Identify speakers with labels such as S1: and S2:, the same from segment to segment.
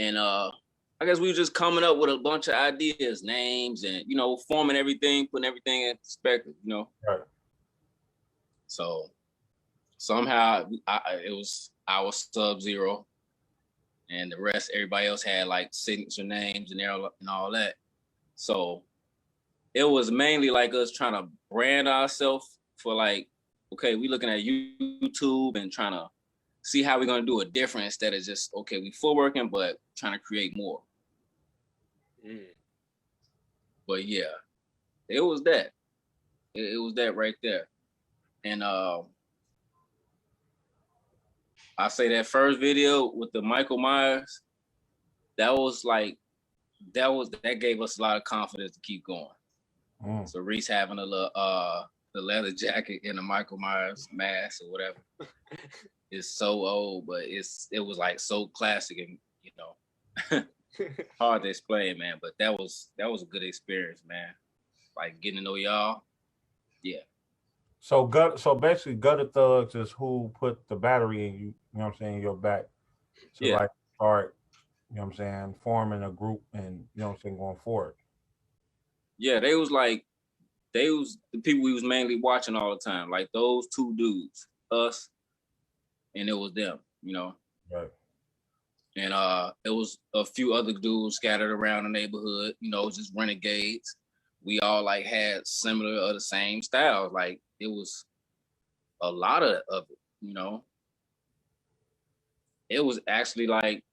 S1: And I guess we were just coming up with a bunch of ideas, names, and forming everything, putting everything in perspective.
S2: Right.
S1: So somehow it was our SubZero, and the rest, everybody else had like signature names and all that. So it was mainly like us trying to brand ourselves for like, okay, we looking at YouTube and trying to see how we're gonna do it different instead of just, okay, we full working, but trying to create more. But yeah, it was that. It was that right there. And I say that first video with the Michael Myers, that gave us a lot of confidence to keep going. So Reese having a little the leather jacket and the Michael Myers mask or whatever is so old, but it was like so classic and hard to explain, man. But that was a good experience, man. Like getting to know y'all. Yeah.
S2: So basically Gutter Thugs is who put the battery in you know what I'm saying, in your back to like start, you know what I'm saying, forming a group and you know what I'm saying, going forward.
S1: Yeah, they was the people we was mainly watching all the time. Like those two dudes, us, and it was them,
S2: Right.
S1: And it was a few other dudes scattered around the neighborhood, just renegades. We all like had similar or the same styles. Like it was a lot of it, It was actually like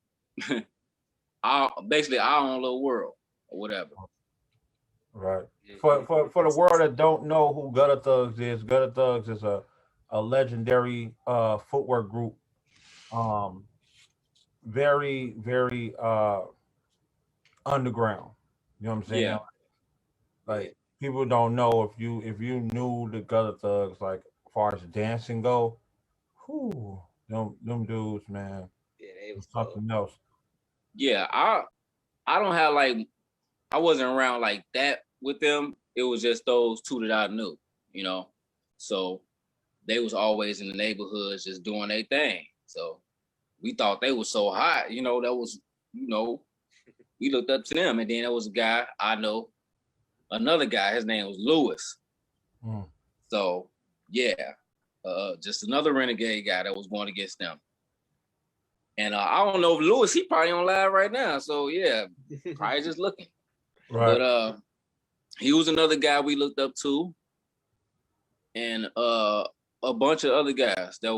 S1: basically our own little world or whatever.
S2: Right. For the world that don't know who Gutter Thugs is a legendary footwork group. Very, very underground. You know what I'm saying?
S1: Yeah.
S2: Like people don't know if you knew the Gutter Thugs, like as far as dancing go, whoo, them dudes, man.
S3: Yeah, they was
S2: something else.
S1: Yeah, I don't have like, I wasn't around like that with them. It was just those two that I knew, So they was always in the neighborhoods just doing their thing. So we thought they was so hot, that was, we looked up to them. And then there was a guy I know, another guy, his name was Lewis. So yeah, just another renegade guy that was going against them. And I don't know if Lewis, he probably on live right now. So yeah, probably just looking.
S2: Right.
S1: But he was another guy we looked up to. And a bunch of other guys they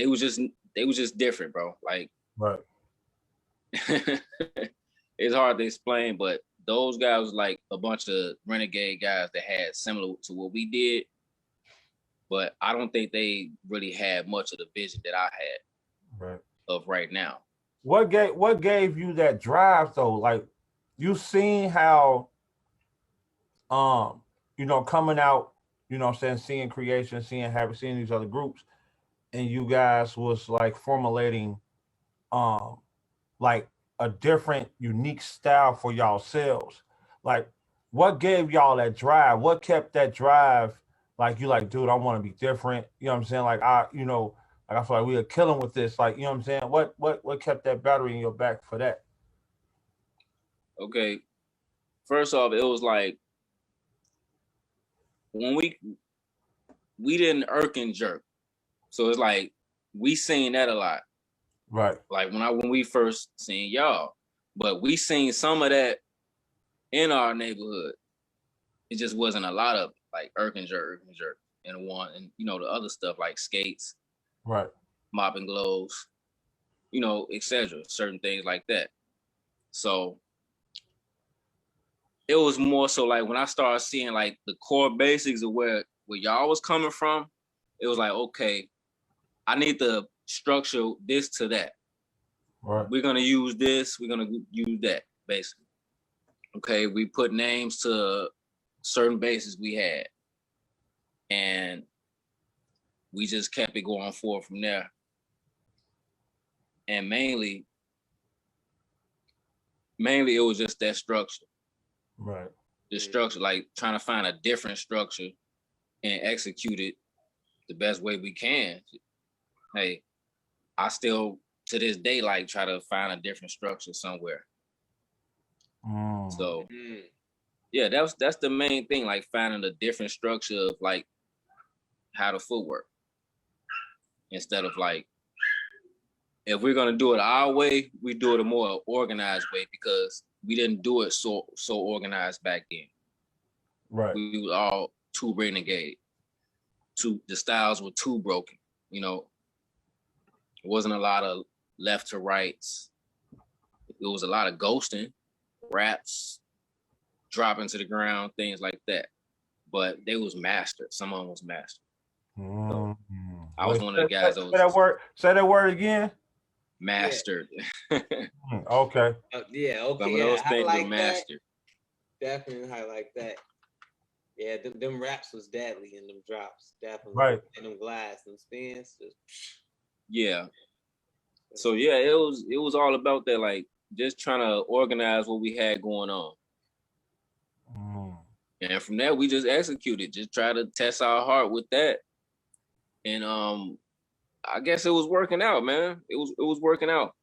S1: was just different, bro. Like,
S2: right.
S1: It's hard to explain, but those guys was like a bunch of renegade guys that had similar to what we did. But I don't think they really had much of the vision that I had.
S2: Right.
S1: Of right now.
S2: What gave you that drive though? Like you seen how coming out, you know what I'm saying, seeing creation, seeing these other groups, and you guys was like formulating like a different unique style for yourselves. Like what gave y'all that drive? What kept that drive? Like you like, dude, I want to be different. You know what I'm saying? Like I feel like we are killing with this. Like, you know what I'm saying? What kept that battery in your back for that?
S1: Okay. First off, it was like when we didn't irk and jerk. So it's like we seen that a lot.
S2: Right.
S1: Like when we first seen y'all. But we seen some of that in our neighborhood. It just wasn't a lot of like irk and jerk. And the other stuff like skates.
S2: Right.
S1: Mopping gloves, etc. Certain things like that. So it was more so like when I started seeing like the core basics of where y'all was coming from, it was like, okay, I need to structure this to that.
S2: Right.
S1: We're gonna use this, we're gonna use that, basically. Okay, we put names to certain bases we had. And we just kept it going forward from there. And mainly it was just that structure.
S2: Right.
S1: The structure, like trying to find a different structure and execute it the best way we can. Hey, I still to this day, like try to find a different structure somewhere. So yeah, that's the main thing, like finding a different structure of like how the footwork, instead of like, if we're gonna do it our way, we do it a more organized way, because we didn't do it so organized back then.
S2: Right.
S1: We were all too renegade. The styles were too broken. You know, it wasn't a lot of left to rights. It was a lot of ghosting, raps, dropping to the ground, things like that. But they was mastered. Some of them was mastered. So I was one of the guys that was
S2: say that word again.
S1: Mastered.
S2: Okay.
S3: Yeah, okay.
S1: Some of those things were mastered.
S3: Definitely highlight that. Yeah, them raps was deadly in them drops. Definitely.
S2: Right.
S3: And them glides, them spins.
S1: Yeah. So yeah, it was all about that, like just trying to organize what we had going on. And from there we just executed, just try to test our heart with that. And I guess it was working out, man. It was working out.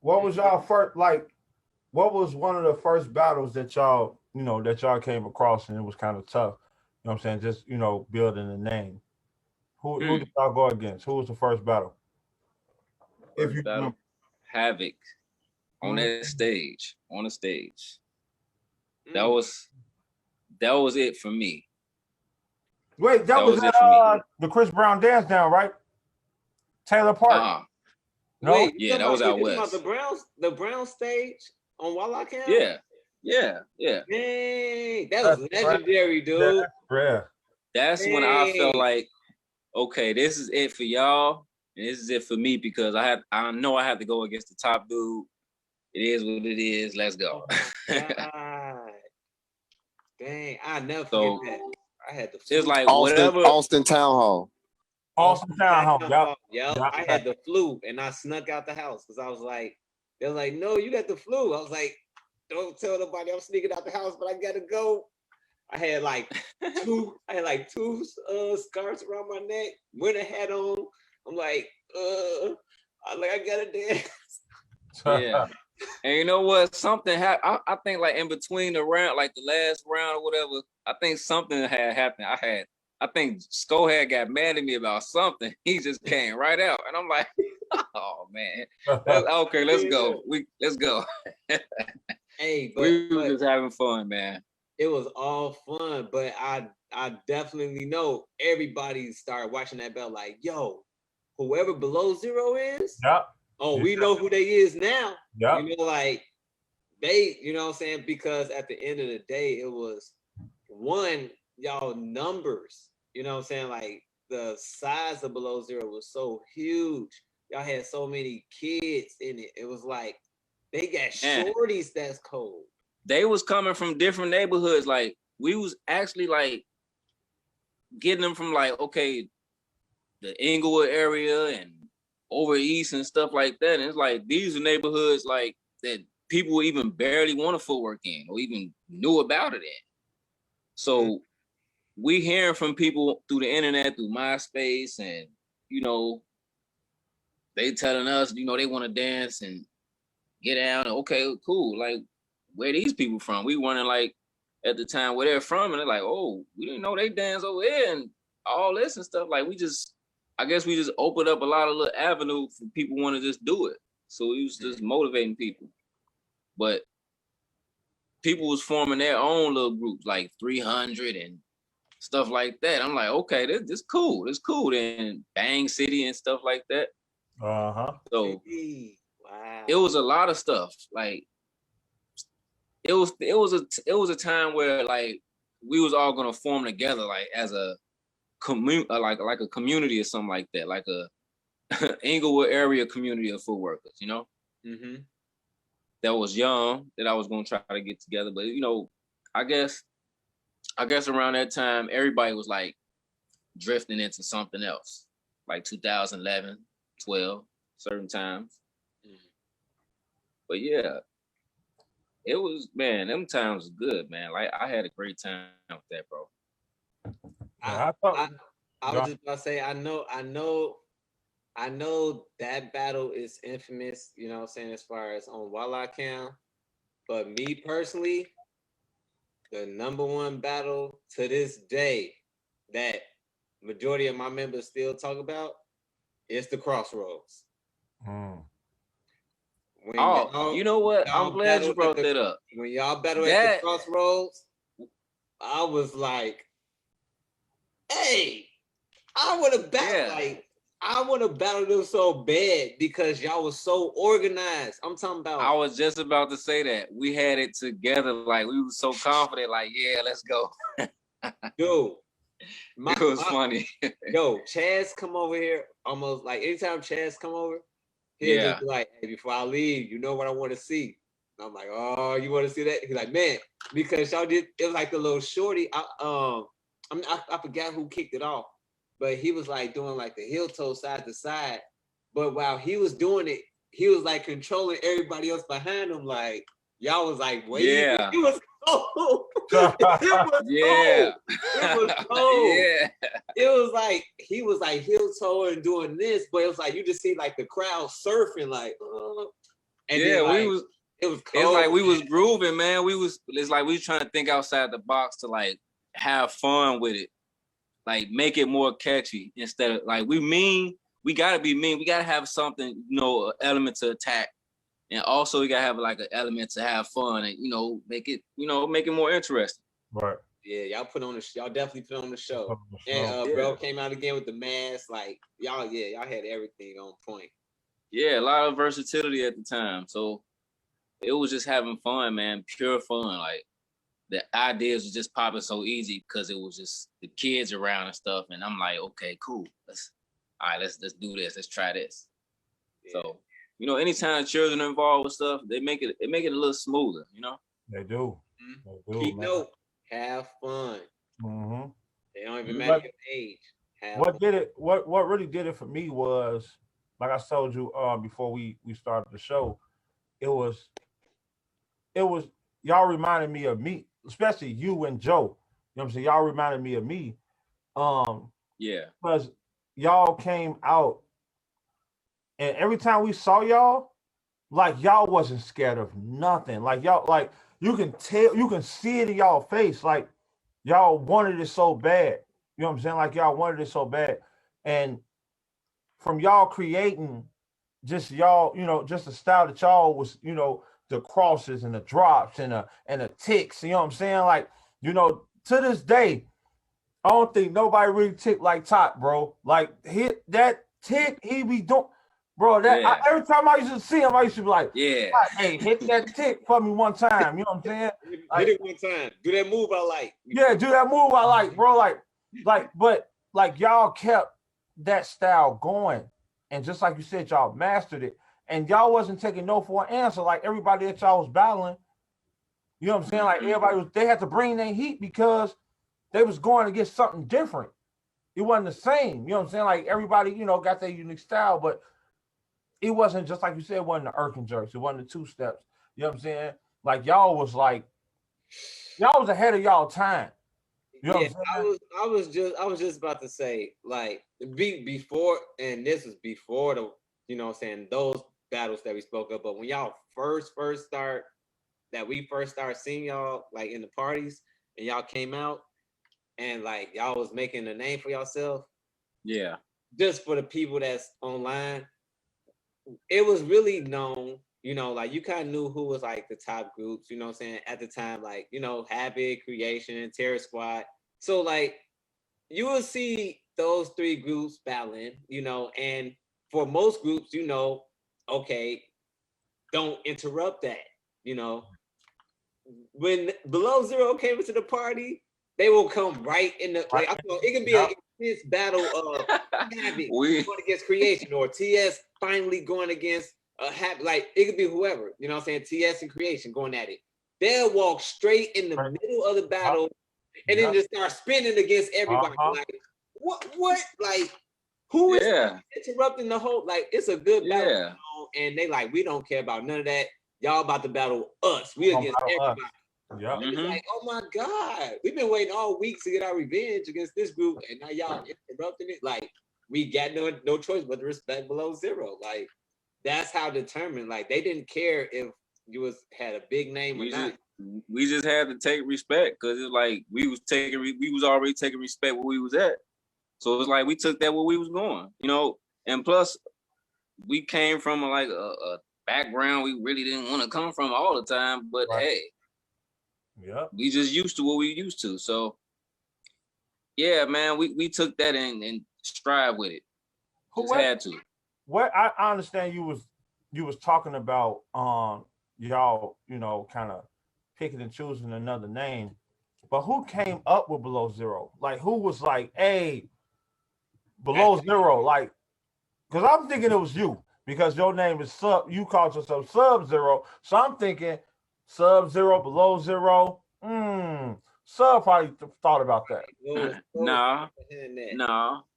S2: What was y'all first, like, what was one of the first battles that y'all, that y'all came across and it was kind of tough? You know what I'm saying? Just, building the name. Who did y'all go against? Who was the first battle?
S1: First if you battle, Havoc on that stage, on the stage. That was it for me.
S2: Wait, that was at the Chris Brown dance down, right? Taylor Park.
S3: No? Wait,
S1: yeah, that was out west.
S3: The Brown stage on Walla Camp?
S1: Yeah.
S3: Dang, that was legendary, dude.
S2: Yeah.
S1: That's when I felt like, okay, this is it for y'all, and this is it for me, because I know I have to go against the top dude. It is what it is. Let's go.
S3: God. Dang, I never forget that. I had the flu.
S1: It's like
S4: Austin Town Hall.
S2: Austin Town Hall.
S3: Yep. I had the flu and I snuck out the house because I was like, they were like, no, you got the flu. I was like, don't tell nobody I'm sneaking out the house, but I gotta go. I had like two scarves around my neck, winter hat on. I'm like, I gotta dance.
S1: Yeah. And you know what? Something happened. I think like in between the round, like the last round or whatever, I think something had happened. I think Sko had got mad at me about something. He just came right out. And I'm like, oh man. Okay, let's go. Let's go.
S3: Hey,
S1: we were just having fun, man.
S3: It was all fun, but I definitely know everybody started watching that belt like, yo, whoever below zero is, we know who they is now.
S2: Yep.
S3: Like they, you know what I'm saying? Because at the end of the day, it was one, y'all numbers, you know what I'm saying? Like the size of below zero was so huge. Y'all had so many kids in it. It was like they got shorties that's cold.
S1: They was coming from different neighborhoods. Like we was actually like getting them from like, okay, the Inglewood area and over east and stuff like that. And it's like these are neighborhoods like that people even barely want to footwork in or even knew about it in. So we hearing from people through the internet, through MySpace, and they telling us, they want to dance and get down. Okay, cool. Like, where these people from? We wondering like at the time where they're from, and they're like, oh, we didn't know they dance over there and all this and stuff. Like I guess we just opened up a lot of little avenue for people want to just do it. So we was just motivating people. But people was forming their own little groups, like 300 and stuff like that. I'm like, okay, this cool. It's cool. And Bang City and stuff like that. So
S3: wow.
S1: It was a lot of stuff. Like it was a time where like we was all gonna form together, like as a like a community or something like that, like a Inglewood area community of food workers, that was young, that I was gonna try to get together. But I guess around that time everybody was like drifting into something else, like 2011, 12, certain times. But yeah, it was, man, them times was good, man. Like I had a great time with that, bro.
S3: I was just about to say, I know I know that battle is infamous, you know what I'm saying, as far as on Walla Cam. But me personally, the number one battle to this day that majority of my members still talk about is the Crossroads.
S2: Mm.
S3: When
S1: Oh, you know what? I'm
S3: y'all
S1: glad you
S3: battle at
S1: brought that up.
S3: when y'all battle at the
S1: That
S3: Crossroads, I was like, hey, I would have battled
S1: yeah.
S3: like I would have battled them so bad because y'all was so organized. I'm talking
S1: I
S3: about,
S1: was just about to say that. We had it together, like we were so confident, like, yeah, let's go.
S3: dude.
S1: It was funny.
S3: Yo, Chaz come over here almost like anytime Chaz come over, he'll
S1: Yeah.
S3: just be like, hey, before I leave, you know what I want to see. And I'm like, oh, you want to see that? He's like, man, because y'all did it was like the little shorty. I forgot who kicked it off, but he was like doing like the heel toe side to side. But while he was doing it, he was like controlling everybody else behind him. Like y'all was like waiting.
S1: Yeah.
S3: It was cold. It was
S1: Yeah.
S3: cold. It was cold.
S1: Yeah.
S3: It was like he was like heel toe and doing this, but it was like you just see like the crowd surfing, like, and
S1: Yeah,
S3: then like
S1: we was
S3: it was cold.
S1: it's like we was grooving, man. It's like we was trying to think outside the box to like have fun with it. Like make it more catchy instead of like we gotta be mean. We gotta have something, an element to attack. And also we gotta have like an element to have fun and make it more interesting.
S2: Right.
S3: Yeah, y'all definitely put on the show. And
S2: Yeah.
S3: bro came out again with the mask, like y'all had everything on point.
S1: Yeah, a lot of versatility at the time. So it was just having fun, man. Pure fun. Like the ideas were just popping so easy because it was just the kids around and stuff. And I'm like, okay, cool. Let's do this. Let's try this.
S3: Yeah.
S1: So, anytime children are involved with stuff, they make it a little smoother,
S2: They do. They do,
S3: Keep
S2: man.
S3: note, have fun.
S2: Mm-hmm.
S3: They don't even matter your age.
S2: What really did it for me was, like I told you before we started the show, it was y'all reminded me of me, especially you and Joe. You know what I'm saying? Y'all reminded me of me.
S1: Yeah.
S2: Because y'all came out and every time we saw y'all, like y'all wasn't scared of nothing. Like y'all, like you can see it in y'all face. Like y'all wanted it so bad. You know what I'm saying? Like y'all wanted it so bad. And from y'all creating just y'all, just the style that y'all was, the crosses and the drops and the ticks, you know what I'm saying? Like, to this day, I don't think nobody really tick like Top, bro. Like hit that tick, he be doing, bro. Every time I used to see him, I used to be like,
S1: yeah,
S2: hey, hit that tick for me one time. You know what I'm saying?
S3: Hit it one time. Do that move I like.
S2: Yeah, do that move I like, bro. But y'all kept that style going, and just like you said, y'all mastered it, and y'all wasn't taking no for an answer like everybody that y'all was battling. You know what I'm saying? Like everybody they had to bring their heat because they was going to get something different. It wasn't the same. You know what I'm saying? Like everybody, got their unique style, but it wasn't just like you said, it wasn't the irking jerks. It wasn't the two steps. You know what I'm saying? Like y'all was ahead of y'all time. You know what I'm saying?
S3: I was just about to say, like, before, and this was before the, those battles that we spoke of, but when y'all first start, that we first started seeing y'all like in the parties and y'all came out and like y'all was making a name for yourself.
S1: Yeah.
S3: Just for the people that's online, it was really known, like you kind of knew who was like the top groups, you know what I'm saying, at the time, like, Habit, Creation, Terror Squad. So like you will see those three groups battling, and for most groups, okay, don't interrupt that, When Below Zero came into the party, they will come right in the like. I thought it could be an intense battle of Habit going against Creation or TS finally going against Habit. Like it could be whoever, you know what I'm saying? TS and Creation going at it. They'll walk straight in the middle of the battle and then just start spinning against everybody. Like what? Like who is interrupting the whole? Like it's a good battle, and they like we don't care about none of that. Y'all about to battle us. We against everybody.
S2: Yeah.
S3: It's like, oh my God, we've been waiting all week to get our revenge against this group, and now y'all interrupting it. Like, we got no choice but to respect Below Zero. Like that's how determined. Like they didn't care if you had a big name or not.
S1: We just had to take respect because it's like we was already taking respect where we was at. So it's like we took that where we was going, you know. And plus, we came from a background we really didn't want to come from all the time. But hey, we just used to what we used to. So yeah, man, we took that and strive with it. Just had to.
S2: What I understand you was talking about y'all, you know, kind of picking and choosing another name, but who came up with Below Zero? Like who was like, hey, Below Zero? Like, because I'm thinking it was you because your name is you called yourself SubZero, so I'm thinking SubZero, Below Zero. Sub probably thought about that.
S1: Nah.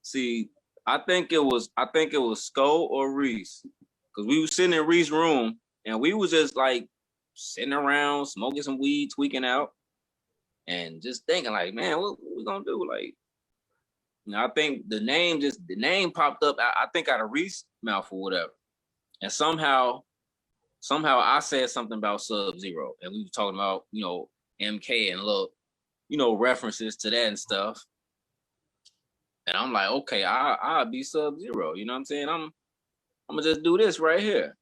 S1: See, I think it was Sko or Reese, because we was sitting in Reese's room and we was just like sitting around smoking some weed, tweaking out, and just thinking like, man, what we gonna do? Like, you know, I think the name popped up. I think out of Reese's mouth or whatever, and somehow I said something about SubZero, and we were talking about, you know, MK and little, you know, references to that and stuff. And I'm like, okay, I'll be SubZero. You know what I'm saying? I'm gonna just do this right here.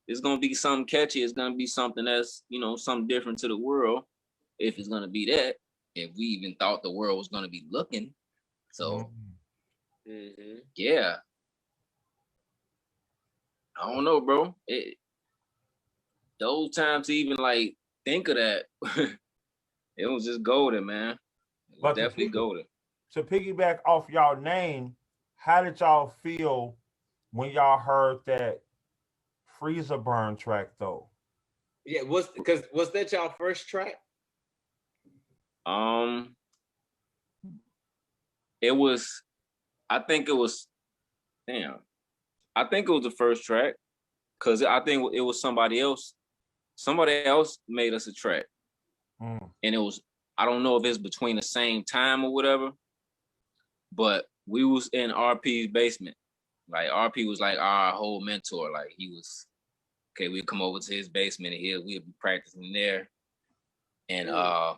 S1: It's gonna be something catchy. It's gonna be something that's, you know, something different to the world. If it's gonna be that, if we even thought the world was gonna be looking. So, yeah. I don't know, bro. Those times to even like think of that, it was just golden, man. It was definitely golden.
S2: To piggyback off y'all name, how did y'all feel when y'all heard that Freezer Burn track though?
S3: Yeah, was that y'all first track?
S1: It was, I think it was the first track, because I think it was somebody else made us a track. And it was, I don't know if it's between the same time or whatever, but we was in RP's basement. Like RP was like our whole mentor. Like he was, okay, we'd come over to his basement and we'd be practicing there. And I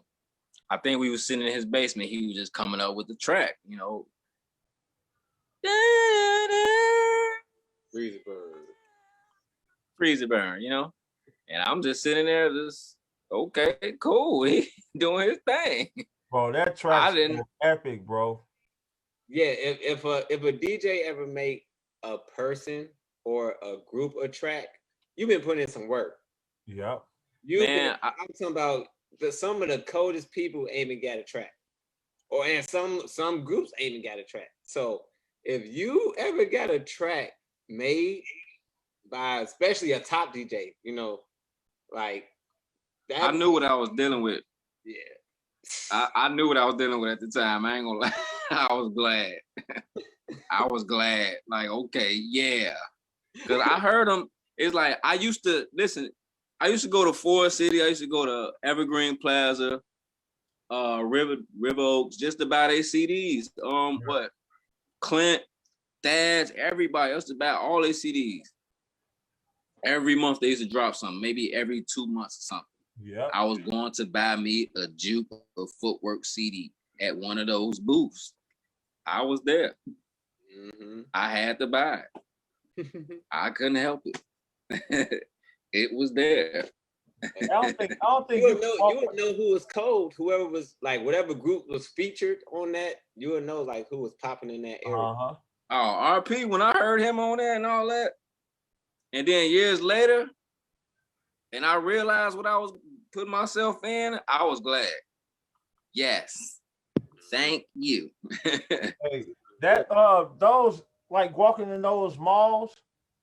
S1: think we was sitting in his basement. He was just coming up with the track, you know. Freezer burn, you know. And I'm just sitting there, just okay, cool. He doing his thing.
S2: Bro, that track is epic, bro.
S3: Yeah, if a DJ ever make a person or a group a track, you've been putting in some work.
S2: Yep.
S3: I'm talking about some of the coldest people ain't even got a track, and some groups ain't even got a track. So if you ever got a track made by especially a top DJ, you know, like that,
S1: I knew what I was dealing with.
S3: Yeah.
S1: I knew what I was dealing with at the time. I ain't gonna lie. I was glad. I was glad. Like, okay, yeah. Because I heard them. It's like I used to go to Forest City. I used to go to Evergreen Plaza, River Oaks, just to buy their CDs. What? Clint, Dads, everybody else to buy all their CDs. Every month they used to drop something, maybe every 2 months or something.
S2: Yeah.
S1: I was going to buy me a Juke or Footwork CD at one of those booths. I was there. I had to buy it. I couldn't help it. It was there.
S2: I don't think
S3: you would know who was cold. Whoever was like, whatever group was featured on that, you would know like who was popping in that area.
S2: Oh,
S1: RP, when I heard him on there and all that, and then years later, and I realized what I was putting myself in, I was glad. Yes. Thank you.
S2: Hey, that those like walking in those malls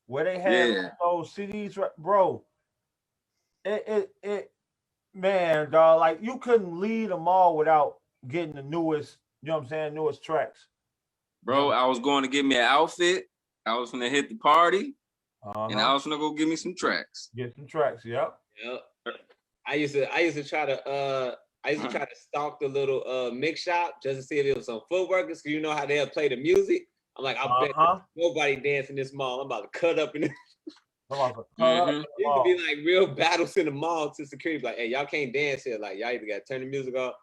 S2: where they have those CDs, bro. It man, dog, like you couldn't leave a mall without getting the newest, you know what I'm saying, newest tracks.
S1: Bro, I was going to get me an outfit. I was gonna hit the party. And I was gonna go get me some tracks.
S2: Get some tracks, yep.
S3: I used to try to stalk the little mix shop just to see if it was some footworkers, because you know how they'll play the music I'm like, I bet nobody dance in this mall. I'm about to cut up in this. It used to be like real battles in the mall to security. Like, hey, y'all can't dance here. Like, y'all either got to turn the music off.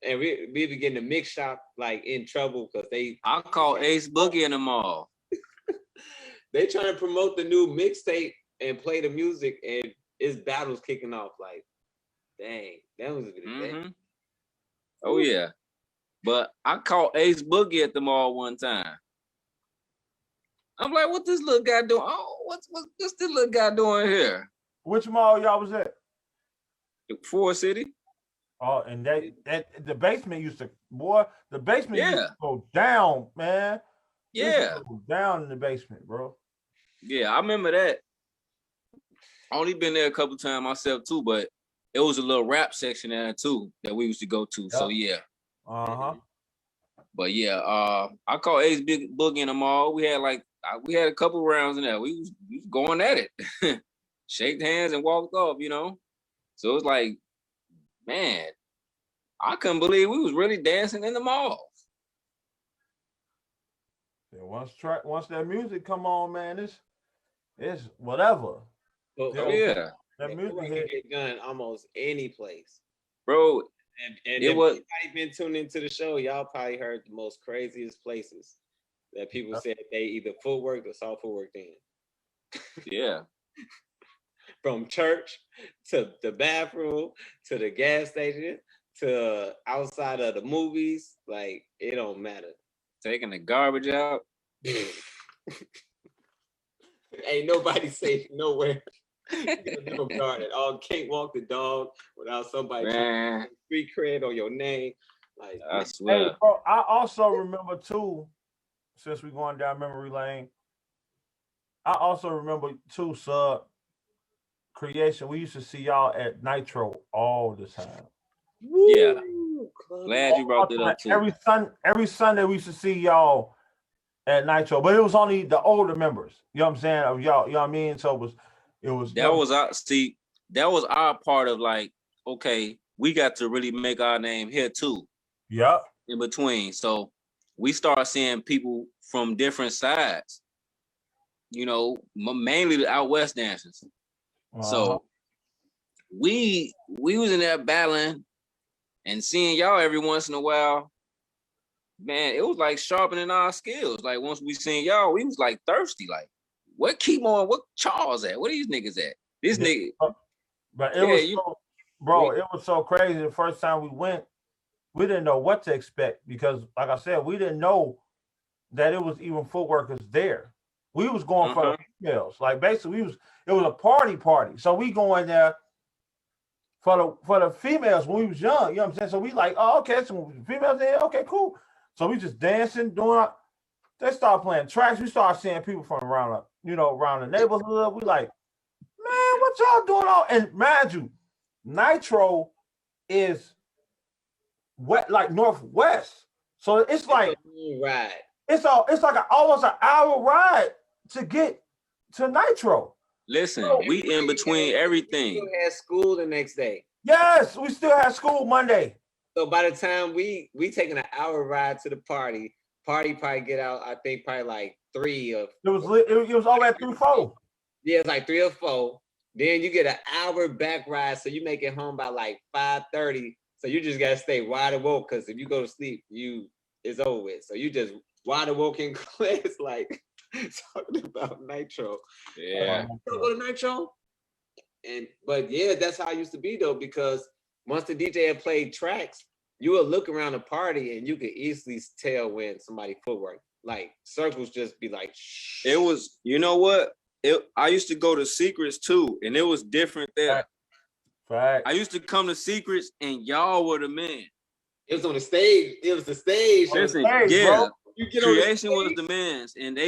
S3: And we be getting the mix shop like in trouble because
S1: I call Ace Boogie in the mall.
S3: They trying to promote the new mixtape and play the music, and it's battles kicking off. Like, dang, that was a good day.
S1: Oh yeah, but I caught Ace Boogie at the mall one time. I'm like, what this little guy doing? Oh, what's this little guy doing here?
S2: Which mall y'all was at?
S1: The Forest City.
S2: Oh, and that the basement used to used to go down, man.
S1: Yeah,
S2: go down in the basement, bro.
S1: Yeah, I remember that. I only been there a couple times myself too, but it was a little rap section there too that we used to go to. Yep. So yeah. But yeah, I called Ace Big Boogie in the mall. We had a couple rounds in there. We was going at it. Shaked hands and walked off, you know. So it was like, man, I couldn't believe we was really dancing in the mall.
S2: Yeah, once that music come on, man, it's whatever.
S3: That music can get done almost any place,
S1: bro.
S3: And if anybody been tuned into the show, y'all probably heard the most craziest places that people said they either footworked or saw footwork in.
S1: Yeah.
S3: From church to the bathroom to the gas station to outside of the movies, like it don't matter.
S1: Taking the garbage out.
S3: Ain't nobody safe nowhere. Never guarded. Can't walk the dog without somebody trying to street cred on your name. Like,
S1: I swear.
S2: Hey, bro, I also remember too, since we're going down memory lane, I also remember too, Sub Creation. We used to see y'all at Nitro all the time.
S1: Yeah. Glad you brought that up too.
S2: Every Sunday we used to see y'all at Nitro, but it was only the older members. You know what I'm saying? Of y'all, you know what I mean? So it was
S1: that was our part of like, okay, we got to really make our name here too.
S2: Yep.
S1: In between. So we start seeing people from different sides, you know, mainly the out west dancers. So we was in there battling and seeing y'all every once in a while. Man, it was like sharpening our skills. Like once we seen y'all, we was like thirsty. Like, what what Charles at? Where these niggas at? This nigga.
S2: But it was so crazy. The first time we went, we didn't know what to expect because, like I said, we didn't know that it was even footworkers there. We was going for the females. Like basically, it was a party. So we going there for the females when we was young. You know what I'm saying? So we like, oh, okay, so females there. Okay, cool. So we just dancing, they start playing tracks. We start seeing people from around the neighborhood. We like, man, what y'all doing? And mind you, Nitro is like northwest. So it's like
S3: ride.
S2: It's like almost an hour ride to get to Nitro.
S1: Listen, we in between everything.
S3: We still had school the next day.
S2: Yes, we still had school Monday.
S3: So by the time we taking an hour ride to the party probably get out, I think probably like 3 or
S2: it was over at 3 or 4.
S3: Yeah, it's like 3 or 4. Then you get an hour back ride, so you make it home by like 5:30. So you just gotta stay wide awoke because if you go to sleep, it's over with. So you just wide awoke in class, like talking about Nitro.
S1: Yeah.
S3: Go to Nitro. But yeah, that's how it used to be though, because once the DJ had played tracks, you would look around the party and you could easily tell when somebody footwork. Like circles just be like shh.
S1: It was, you know what? I used to go to Secrets too, and it was different there.
S2: Right.
S1: I used to come to Secrets and y'all were the men.
S3: It was on the stage. It was the stage.
S1: Listen, yeah. Creation was the men's, and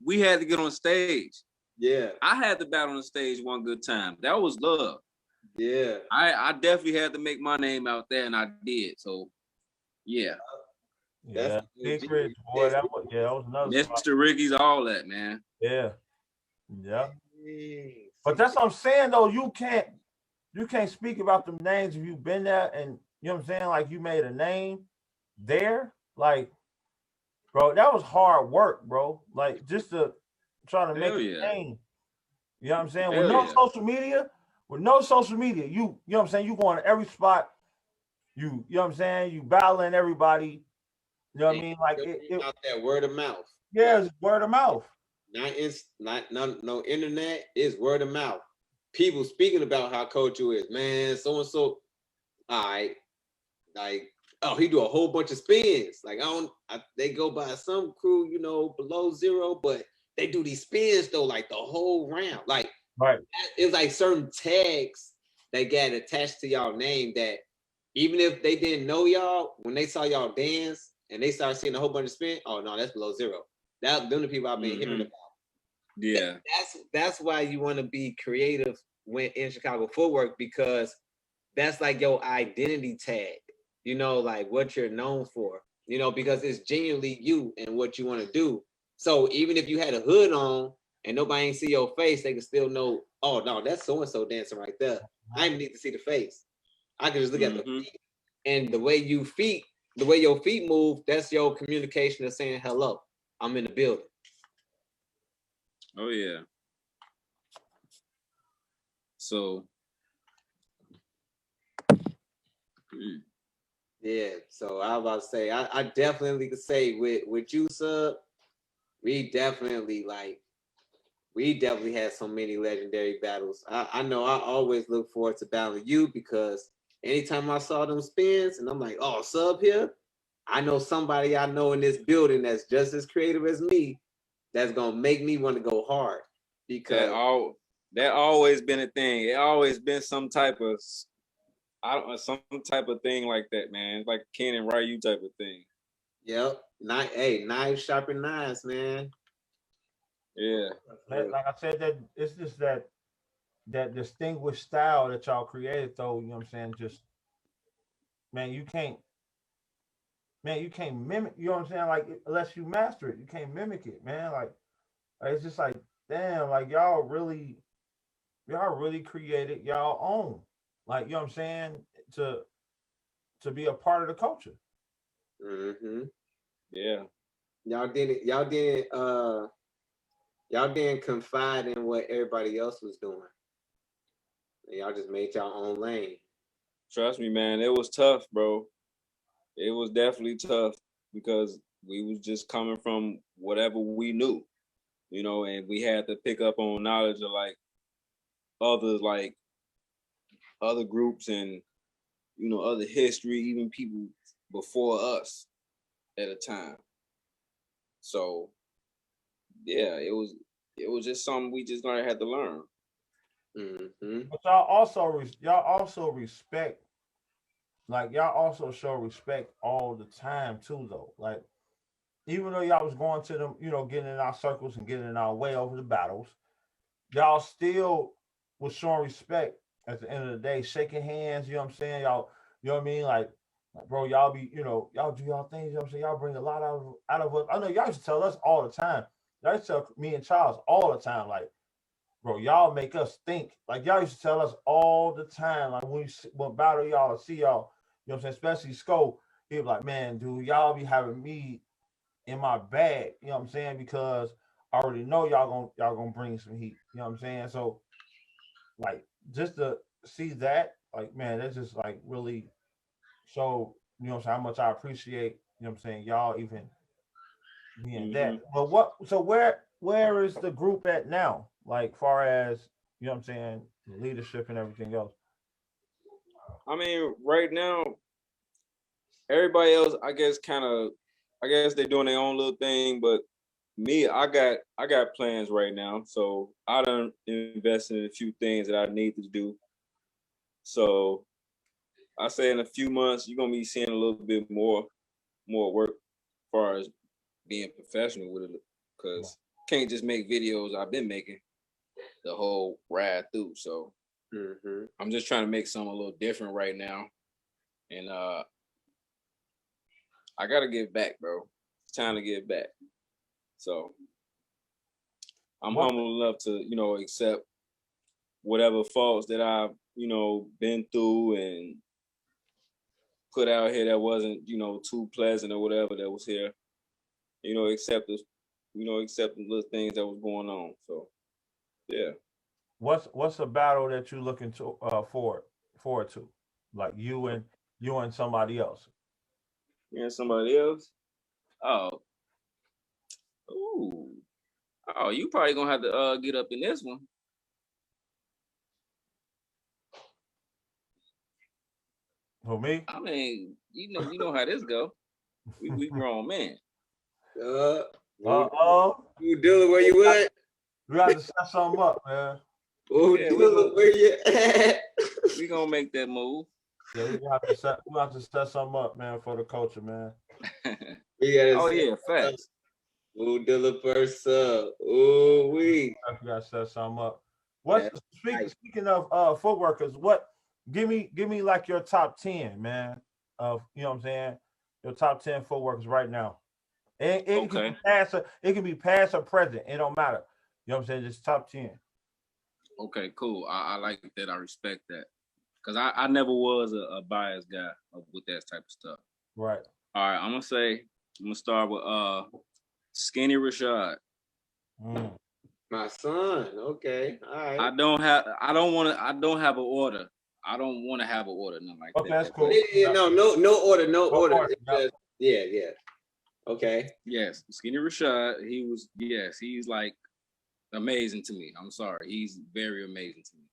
S1: we had to get on stage.
S3: Yeah.
S1: I had to battle on the stage one good time. That was love.
S3: Yeah.
S1: I definitely had to make my name out there, and I did. So, yeah.
S2: Yeah. Secrets, boy, that was another
S1: Mr.
S2: spot.
S1: Ricky's, all that, man.
S2: Yeah. Yeah. But that's what I'm saying though. You can't speak about them names if you've been there and you know what I'm saying, like you made a name there. Like bro, that was hard work, bro. Like just to trying to make
S1: Hell
S2: a
S1: yeah.
S2: name. You know what I'm saying?
S1: Hell yeah.
S2: With no social media, you know what I'm saying, you going to every spot, you know what I'm saying, you battling everybody. You know what I
S3: And
S2: mean? Like
S3: you're
S2: it,
S3: putting out that word of mouth.
S2: yeah,
S3: Like
S2: it's word of mouth.
S3: not no internet, it's word of mouth. People speaking about how coach you is, man, so and so. All right, like, oh, he do a whole bunch of spins. Like they go by some crew, below zero, but they do these spins though, like the whole round. Like
S2: Right.
S3: it's like certain tags that get attached to y'all name that even if they didn't know y'all, when they saw y'all dance and they started seeing a whole bunch of spin, oh no, that's below zero. Them the people I've been hearing about.
S1: Yeah.
S3: That's why you want to be creative when in Chicago footwork, because that's like your identity tag, like what you're known for, because it's genuinely you and what you want to do. So even if you had a hood on and nobody ain't see your face, they can still know, oh no, that's so and so dancing right there. I even need to see the face. I can just look at the feet. And the way your feet move, that's your communication of saying hello. I'm in the building.
S1: Oh yeah. So
S3: yeah. So I was about to say, I definitely could say with you, Sub, we definitely had so many legendary battles. I know I always look forward to battling you because anytime I saw them spins and I'm like, oh, Sub here, I know somebody I know in this building that's just as creative as me that's gonna make me want to go hard. Because
S1: that always been a thing. It always been some type of thing like that, man. It's like Ken and Ryu type of thing.
S3: Yep. Knives sharpen knives, man.
S1: Yeah.
S2: Like I said, that it's just that distinguished style that y'all created, though. You know what I'm saying? Just man, you can't mimic. You know what I'm saying? Like unless you master it, you can't mimic it, man. Like it's just like damn, like y'all really created y'all own. Like you know what I'm saying, to be a part of the culture.
S3: Mm-hmm.
S1: Yeah.
S3: Y'all didn't confide in what everybody else was doing. Y'all just made y'all own lane.
S1: Trust me, man. It was tough, bro. It was definitely tough because we was just coming from whatever we knew, and we had to pick up on knowledge of like other groups and other history, even people before us at a time. So yeah, it was just something we just gonna have to learn.
S3: Mm-hmm.
S2: But y'all also respect, like y'all also show respect all the time too, though. Like even though y'all was going to them, getting in our circles and getting in our way over the battles, y'all still was showing respect at the end of the day, shaking hands. You know what I'm saying? Y'all, you know what I mean? Like bro, y'all be, y'all do y'all things. You know what I'm saying? Y'all bring a lot out of us. I know y'all used to tell us all the time. Y'all used to tell me and Charles all the time, like, bro, y'all make us think. Like y'all used to tell us all the time, like when battle y'all, see y'all, you know what I'm saying? Especially Scope, he was like, man, dude, y'all be having me in my bag. You know what I'm saying? Because I already know y'all gonna bring some heat. You know what I'm saying? So like just to see that, like man, that's just like really show, what I'm saying, how much I appreciate, what I'm saying, y'all even being that. But where is the group at now? Like far as, what I'm saying, leadership and everything else.
S1: I mean, right now, everybody else, I guess they're doing their own little thing, but me, I got plans right now. So I done invested in a few things that I need to do. So I say in a few months you're gonna be seeing a little bit more work as far as being professional with it, because can't just make videos I've been making the whole ride through. So I'm just trying to make something a little different right now, and I gotta give back, bro. It's time to give back. So I'm
S2: What
S1: humble enough to accept whatever faults that I've been through and put out here that wasn't too pleasant or whatever that was here. accept this, accept the little things that was going on. So yeah.
S2: What's a battle that you looking to forward to? Like you and somebody else.
S1: Yeah, somebody else. Oh, ooh. Oh, you probably gonna have to get up in this one.
S2: For me?
S1: I mean, you know how this go. We grown men.
S2: Oh,
S3: You Dilla, where you at?
S2: we got to set something up, man.
S3: Oh,
S1: Yeah,
S3: Dilla, where you at?
S1: We gonna make that move.
S2: Yeah, we have to set something up, man, for the culture, man.
S3: We gotta
S1: Oh
S3: set
S1: yeah,
S3: up.
S1: facts.
S3: Ooh, Dilla first up. Ooh, we.
S2: We got to set something up.
S3: That's right.
S2: Speaking of footworkers, give me like your top 10, man, of you know what I'm saying? Your top 10 footworkers right now. It can
S1: Okay.
S2: be past or present. It don't matter. You know what I'm saying? Just top 10.
S1: Okay, cool. I like that. I respect that. Cause I never was a biased guy with that type of stuff.
S2: Right.
S1: All right, I'm gonna start with Skinny Rashad.
S3: My son. Okay. All right.
S1: I don't have an order. I don't want to have an order, nothing like
S2: Okay,
S1: that.
S2: that's cool.
S3: Yeah, no order.
S2: No order,
S3: It's
S2: yep.
S3: just, yeah. Okay.
S1: Yes, Skinny Rashad, he's like amazing to me. I'm sorry. He's very amazing to me.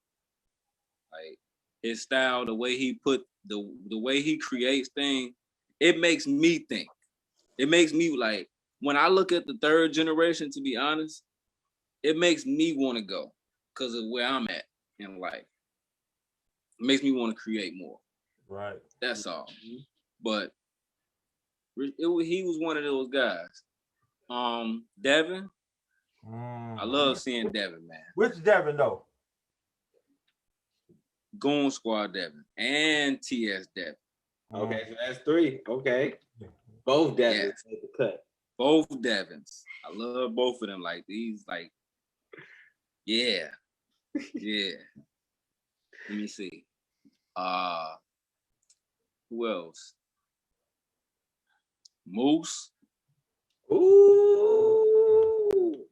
S1: Like his style, the way he put the way he creates things, it makes me think. It makes me like when I look at the third generation, to be honest, it makes me want to go because of where I'm at in life. It makes me want to create more.
S2: Right.
S1: That's all. But he was one of those guys. Devin, I love seeing Devin, man.
S2: Which Devin though?
S1: Goon Squad Devin and TS Devin.
S3: Okay, so that's 3. Okay. Both Devins made the cut.
S1: Both Devins. I love both of them. Like these, like, yeah. Let me see. Who else? Moose.
S3: Ooh.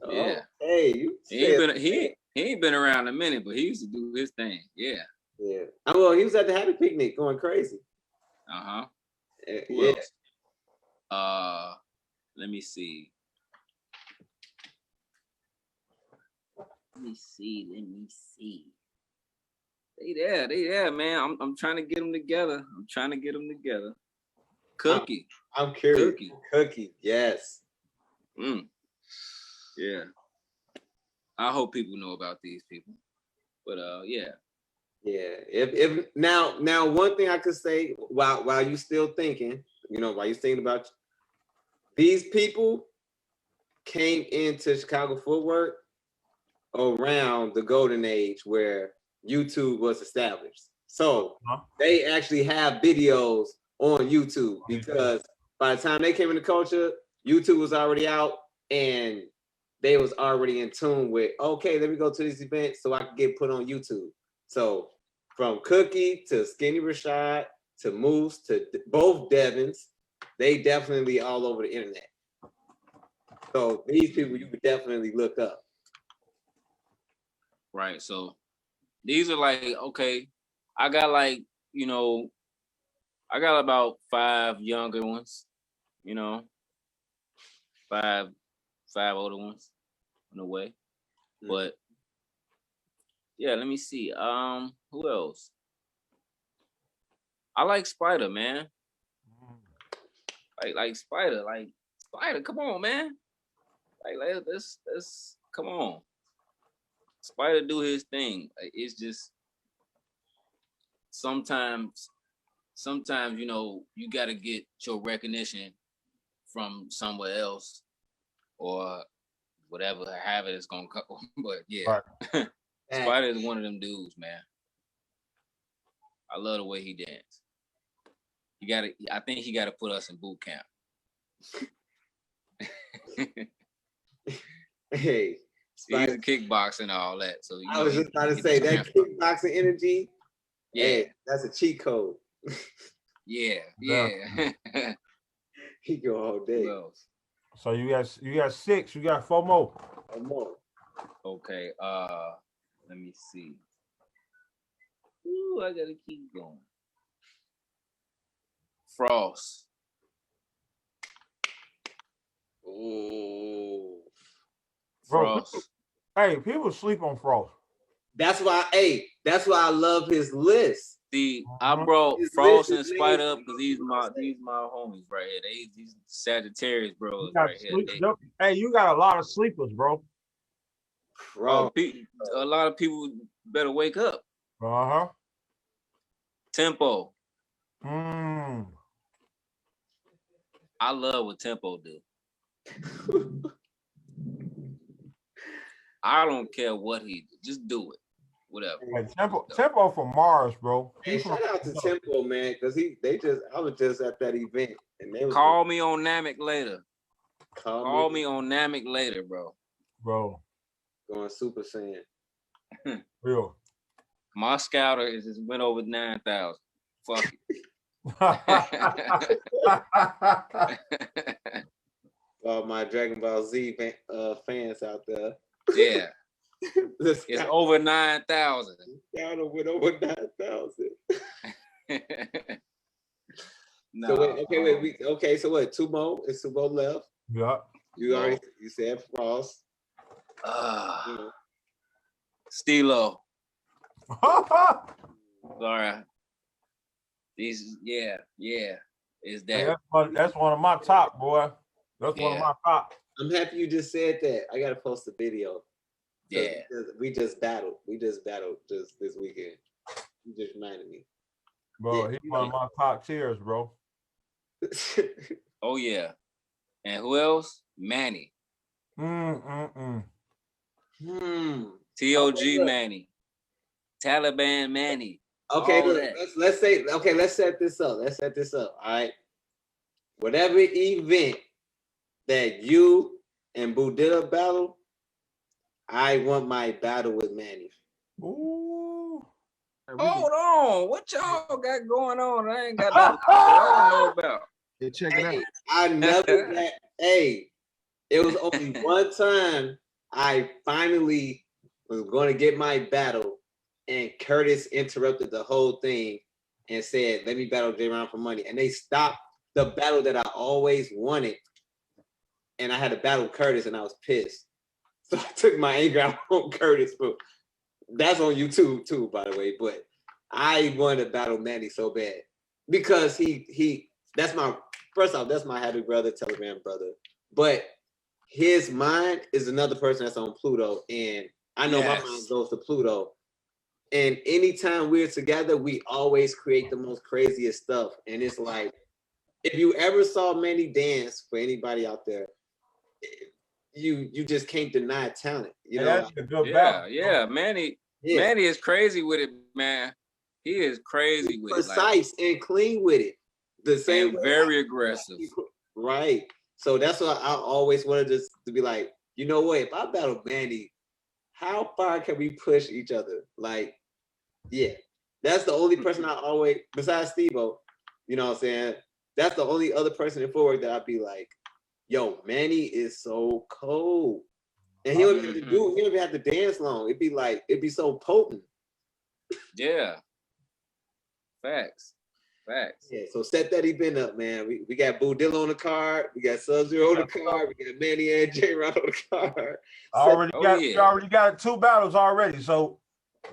S1: Yeah.
S3: Hey,
S1: he ain't been around a minute, but he used to do his thing. Yeah.
S3: Yeah. Well, he was at the Happy Picnic going crazy.
S1: Who else? Let me see. Let me see. They there, man. I'm trying to get them together. Cookie.
S3: I'm curious. Cookie. Yes.
S1: Yeah. I hope people know about these people. But yeah.
S3: Yeah. If now one thing I could say while you still thinking, while you're thinking about these people came into Chicago footwork around the golden age where YouTube was established. So they actually have videos on YouTube because by the time they came into culture, YouTube was already out and they was already in tune with, okay, let me go to this event so I can get put on YouTube. So from Cookie to Skinny Rashad to Moose to both Devins, they definitely all over the internet. So these people you could definitely look up.
S1: Right. So these are like, okay, I got like, I got about 5 younger ones, 5 older ones in a way. But yeah, let me see. Who else? I like Spider, man. Like Spider, come on, man. Like let's come on. Spider do his thing. Like, it's just sometimes you gotta get your recognition from somewhere else or whatever habit it's gonna come. But yeah. Right. Spider is one of them dudes, man. I love the way he dance. I think he gotta put us in boot camp.
S3: Hey,
S1: he's a kickboxing and all that. So
S3: I was just about to say that kickboxing energy. Yeah, hey, that's a cheat code.
S1: Yeah.
S3: He go all day.
S1: Who else?
S2: So you got 6. You got 4 more.
S3: One more.
S1: Okay. Let me see. Ooh, I gotta keep going. Frost.
S3: Ooh.
S2: Bro,
S1: Frost.
S2: people sleep on Frost.
S3: That's why I love his list.
S1: See, I brought
S3: His
S1: Frost
S3: list
S1: and
S3: is
S1: Spider
S3: amazing.
S1: up because these my homies right here. These Sagittarius bros
S2: You got
S1: right here.
S2: hey, you got a lot of sleepers, bro.
S3: Bro.
S1: A lot of people better wake up.
S2: Uh-huh.
S1: Tempo.
S2: Mm.
S1: I love what Tempo do. I don't care what he do. Just do it. Whatever.
S2: Hey, Tempo from Mars, bro.
S3: Hey, shout out to Tempo, man, because I was just at that event and they was
S1: Call me on Namek later.
S3: Call
S1: me on Namek later, bro.
S2: Bro.
S3: Going Super Saiyan.
S2: Real.
S1: My scouter just went over 9,000. Fuck it.
S3: All my Dragon Ball Z fans out there.
S1: Yeah. It's over 9,000.
S3: Scouter went over 9,000.
S1: No,
S3: So wait, so what? 2 more? It's 2 more left.
S2: Yeah.
S3: You said Frost.
S1: Stilo. Sorry. These, yeah. Is that?
S2: Hey, that's one of my top, boy. That's one of my top.
S3: I'm happy you just said that. I gotta post a video.
S1: Yeah.
S3: We just battled. Just this weekend. You just reminded me.
S2: Bro, he's one of my top tiers, bro.
S1: Oh yeah. And who else? Manny.
S2: TOG
S1: Manny. Taliban Manny.
S3: Okay, look, let's set this up. All right. Whatever event that you and Budilla battle, I want my battle with Manny.
S2: Ooh.
S1: Hold on. What y'all got going on? I ain't got nothing I don't know about.
S4: Yeah, check it out.
S3: I never got, it was only one time I finally was going to get my battle, and Curtis interrupted the whole thing and said, "Let me battle J-Ron for money." And they stopped the battle that I always wanted. And I had to battle Curtis, and I was pissed. So I took my anger out on Curtis. But that's on YouTube too, by the way. But I wanted to battle Manny so bad because that's my happy brother, Telegram brother. But his mind is another person that's on Pluto, and I know my mind goes to Pluto. And anytime we're together, we always create the most craziest stuff. And it's like, if you ever saw Manny dance, for anybody out there, you just can't deny talent. You know?
S1: Manny is crazy with it, man. He is crazy with
S3: precise
S1: it.
S3: And clean with it. The same way,
S1: very aggressive.
S3: Right. So that's why I always wanted to be like, you know what? If I battle Manny, how far can we push each other? Like, yeah. That's the only person I always, besides Steve-O, you know what I'm saying? That's the only other person in forward that I'd be like, yo, Manny is so cold. And he don't even have to dance long. It'd be so potent.
S1: Yeah. Facts.
S3: Yeah, so set that event up, man. We got Budilla on the card, we got SubZero on the card, we got Manny and J-Ron on the card.
S2: We already got 2 battles already, so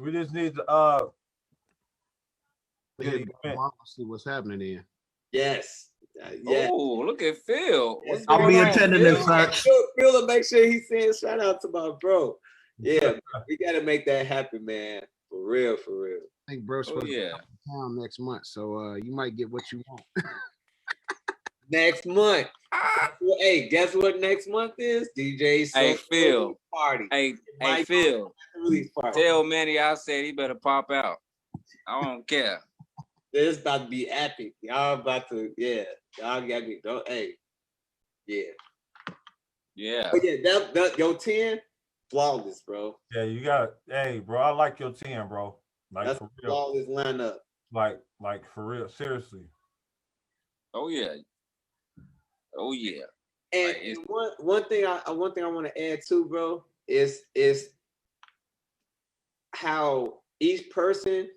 S2: we just need to
S4: see what's happening there.
S3: Yes.
S1: Oh, look at Phil.
S3: Yes.
S5: I'll be attending this search.
S3: Phil will make sure he's saying shout out to my bro. Yeah, we gotta make that happen, man. For real.
S4: I think bro's supposed to be in town next month, so you might get what you want.
S3: Next month. Hey, guess what next month is? DJ
S1: Phil
S3: party.
S1: Hey Phil. Tell Manny I said he better pop out. I don't care.
S3: This about to be epic. Y'all about to, y'all got me.
S1: Yeah.
S3: But that your 10, flawless, bro.
S2: Yeah, you got hey, bro, I like your 10, bro. Like,
S3: that's
S2: for real.
S3: Flawless lineup.
S2: Like for real, seriously.
S1: Oh yeah.
S3: And one thing I want to add too, bro, is how each person,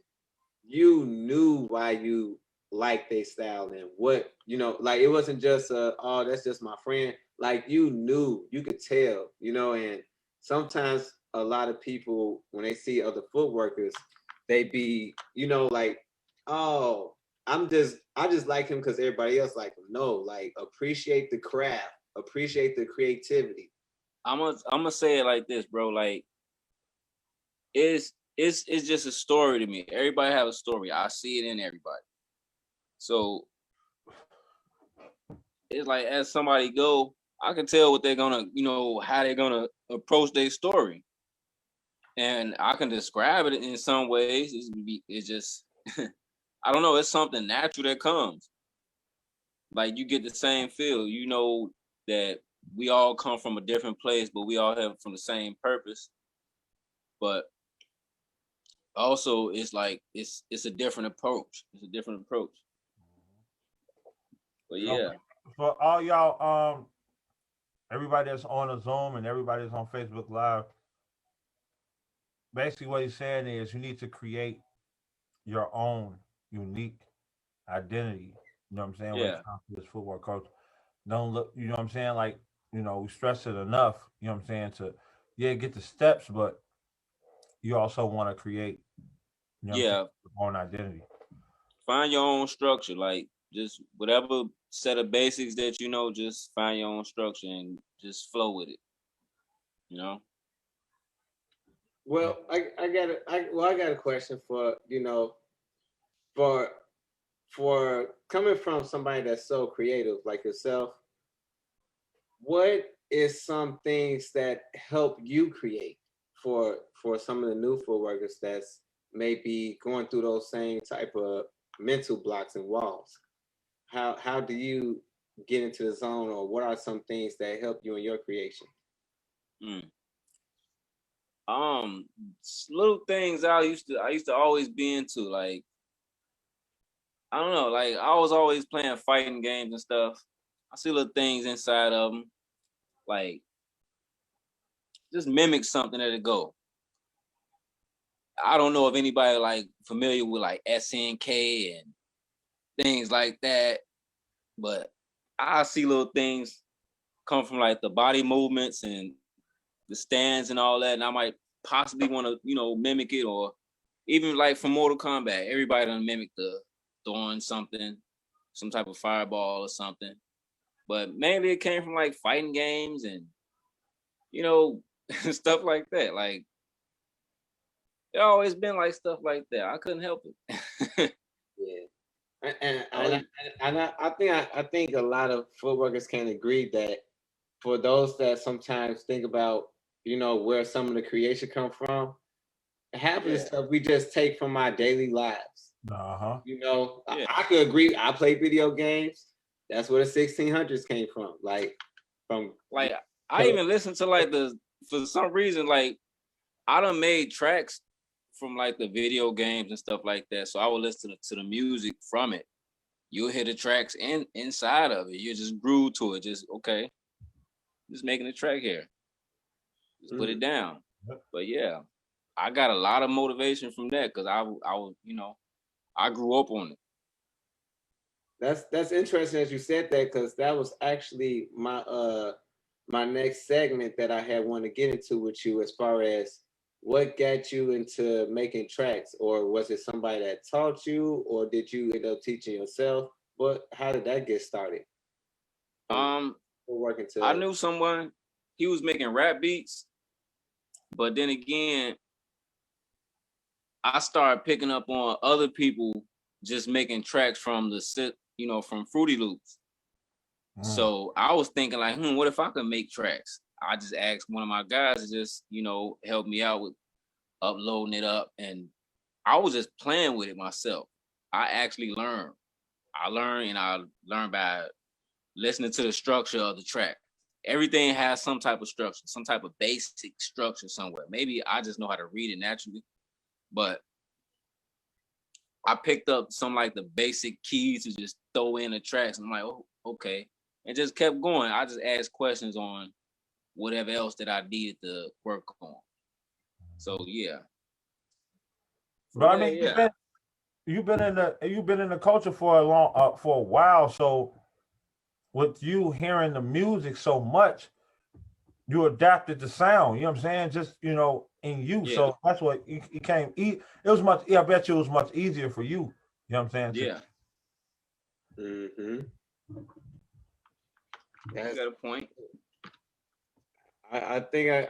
S3: you knew why you liked their style and what, like it wasn't just oh, that's just my friend. Like you knew, you could tell, and sometimes a lot of people when they see other footworkers, they be, like, oh, I just like him because everybody else like him. No, like appreciate the craft, appreciate the creativity.
S1: I'm gonna say it like this, bro. Like it's just a story to me. Everybody have a story. I see it in everybody. So it's like as somebody go, I can tell what they're gonna, how they're gonna approach their story, and I can describe it in some ways. It's just I don't know. It's something natural that comes. Like you get the same feel. You know that we all come from a different place, but we all have from the same purpose. But also, it's like it's a different approach. It's a different approach. But yeah.
S2: For all y'all, everybody that's on the Zoom and everybody that's on Facebook Live, basically what he's saying is you need to create your own unique identity. You know what I'm saying? When
S1: Yeah.
S2: it comes to this footwork coach, don't look. You know what I'm saying? Like, we stress it enough. You know what I'm saying? To get the steps, but you also want to create.
S1: Yeah.
S2: Your own identity.
S1: Find your own structure. Like just whatever set of basics that just find your own structure and just flow with it.
S3: Well, I got a question for for coming from somebody that's so creative like yourself. What is some things that help you create for some of the new footworkers that's maybe going through those same type of mental blocks and walls? How do you get into the zone, or what are some things that help you in your creation?
S1: Little things I used to always be into, like I don't know, like I was always playing fighting games and stuff. I see little things inside of them, like just mimic something that it go. I don't know if anybody like familiar with like SNK and things like that, but I see little things come from like the body movements and the stands and all that, and I might possibly want to, mimic it, or even like from Mortal Kombat, everybody done mimic the throwing something, some type of fireball or something. But mainly it came from like fighting games and, stuff like that. Like it always been like stuff like that. I couldn't help it.
S3: Yeah. I think a lot of footworkers can agree that for those that sometimes think about, where some of the creation come from, half of the stuff we just take from our daily lives. I could agree. I play video games. That's where the 1600s came from. Like
S1: I even listen to like for some reason, like I done made tracks from like the video games and stuff like that. So I would listen to the music from it. You'll hear the tracks inside of it. You just groove to it. Just okay. Just making a track here. Just put it down. But yeah, I got a lot of motivation from that because I was, I grew up on it.
S3: That's interesting that you said that, because that was actually my my next segment that I had wanted to get into with you, as far as what got you into making tracks, or was it somebody that taught you, or did you end up teaching yourself? How did that get started?
S1: Working I knew someone. He was making rap beats, but then again, I started picking up on other people just making tracks from from Fruity Loops. So I was thinking like, what if I could make tracks? I just asked one of my guys to just, help me out with uploading it up. And I was just playing with it myself. I actually learned. I learned by listening to the structure of the track. Everything has some type of structure, some type of basic structure somewhere. Maybe I just know how to read it naturally, but I picked up some like the basic keys to just throw in the tracks. I'm like, oh, okay. and just kept going. I just asked questions on whatever else that I needed to work on. So yeah.
S2: But I mean, you've been in the culture for a while. So with you hearing the music so much, you adapted the sound. You know what I'm saying? Just in you. Yeah. So that's what it came. It was much. Yeah, I bet you it was much easier for you. You know what I'm saying?
S1: Yeah.
S3: Mm-hmm.
S1: That's got a point.
S3: I think I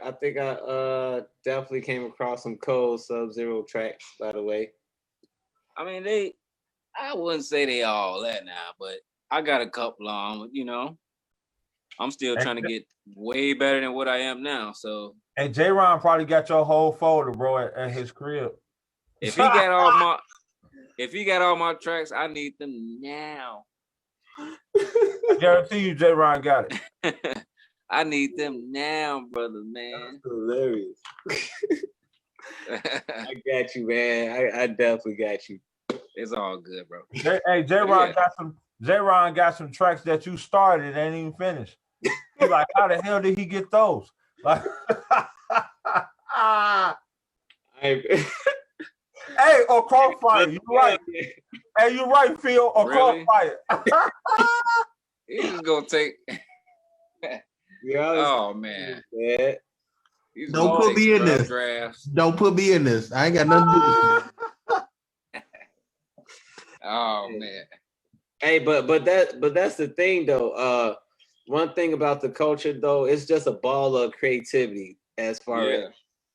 S3: definitely came across some cold SubZero tracks, by the way.
S1: I mean, I wouldn't say they all that now, but I got a couple on, I'm still trying to get way better than what I am now. So
S2: and J-Ron probably got your whole folder, bro, at his crib.
S1: If he got all my tracks, I need them now.
S2: I guarantee you J-Ron got
S1: it. I need them now, brother, man.
S3: That's hilarious. I got you, man. I definitely got you.
S1: It's all good, bro.
S2: Hey, J-Ron got some tracks that you started and ain't even finished. You like, how the hell did he get those? Like, hey, or Crossfire, you right. Hey, you right, Phil, or really? Crossfire.
S1: He's just gonna take. Oh man.
S6: Don't put me in this.
S1: Drafts.
S6: Don't put me in this. I ain't got nothing to do with
S1: this. Oh man.
S3: Hey, but that's the thing though. One thing about the culture though, it's just a ball of creativity as far as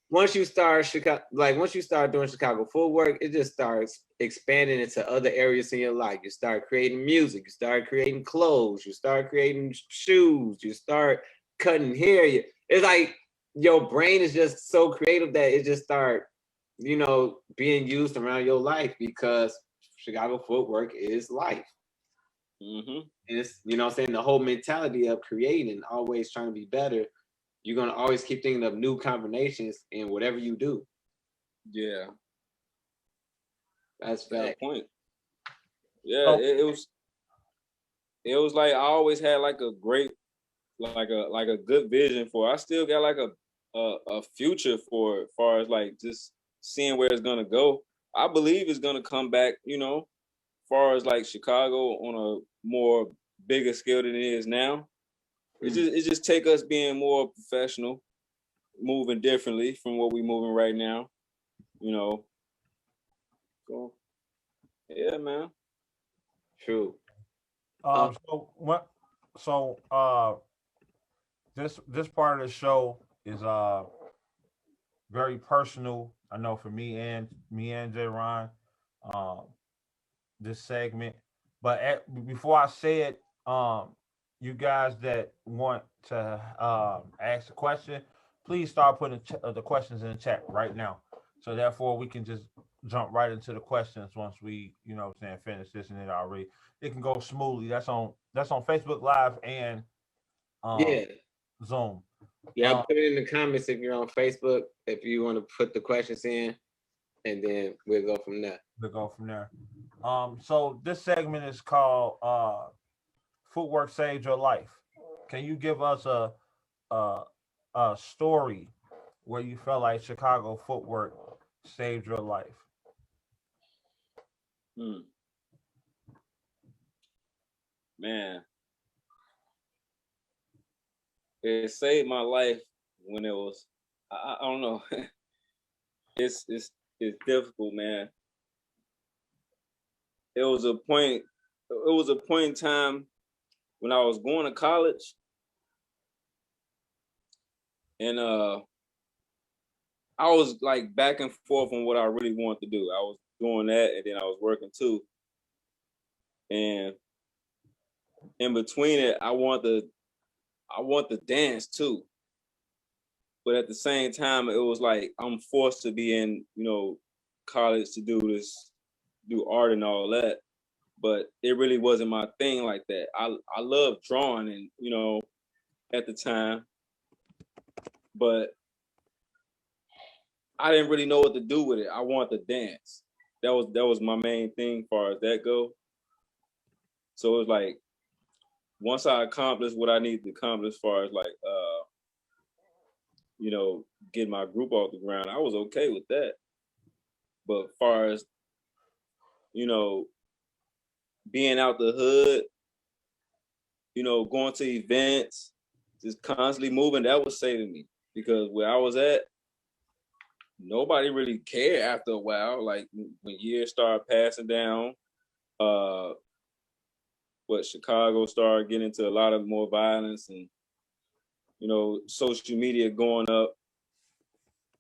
S3: once you start doing Chicago footwork, it just starts expanding into other areas in your life. You start creating music, you start creating clothes, you start creating shoes, you start cutting hair. It's like your brain is just so creative that it just start, being used around your life because Chicago footwork is life.
S1: Mm-hmm.
S3: And it's, the whole mentality of creating, always trying to be better. You're going to always keep thinking of new combinations in whatever you do.
S1: Yeah.
S3: That's fact.
S1: Point. Yeah, it was like I always had like a great, like a good vision for it. I still got like a future for it, as far as like just seeing where it's gonna go. I believe it's gonna come back, as far as like Chicago on a more bigger scale than it is now. It just take us being more professional, moving differently from what we're moving right now, So, yeah, man.
S3: True.
S2: This part of the show is very personal. I know for me and J-Ron, this segment. But before I say it, you guys that want to ask a question, please start putting the questions in the chat right now. So therefore, we can just jump right into the questions once we, finish this and it can go smoothly. That's on Facebook Live and Zoom.
S3: Yeah, put it in the comments if you're on Facebook, if you want to put the questions in, and then we'll go from there.
S2: So this segment is called Footwork Saved Your Life. Can you give us a story where you felt like Chicago footwork saved your life?
S1: Man, it saved my life when it was, I don't know. It's difficult, man. It was a point in time when I was going to college, and I was like back and forth on what I really wanted to do. I was doing that, and then I was working too. And in between it, I want to dance too. But at the same time, it was like I'm forced to be in, college to do art and all that. But it really wasn't my thing like that. I loved drawing and, at the time. But I didn't really know what to do with it. I wanted to dance. That was my main thing as far as that go. So it was like once I accomplished what I needed to accomplish as far as like get my group off the ground, I was okay with that. But as far as, being out the hood, going to events, just constantly moving, that was saving me. Because where I was at, nobody really cared after a while. Like when years started passing down, Chicago started getting into a lot of more violence and, social media going up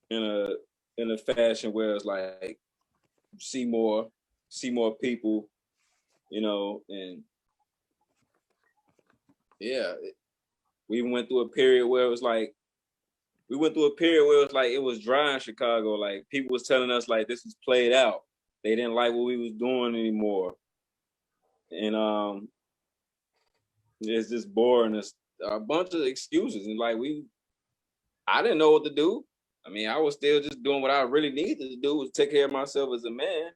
S1: in a fashion where it's like see more people, and yeah, we went through a period where it was like it was dry in Chicago. Like people was telling us like this is played out. They didn't like what we was doing anymore, and it's just boring. It's a bunch of excuses, and like I didn't know what to do. I mean, I was still just doing what I really needed to do, was take care of myself as a man.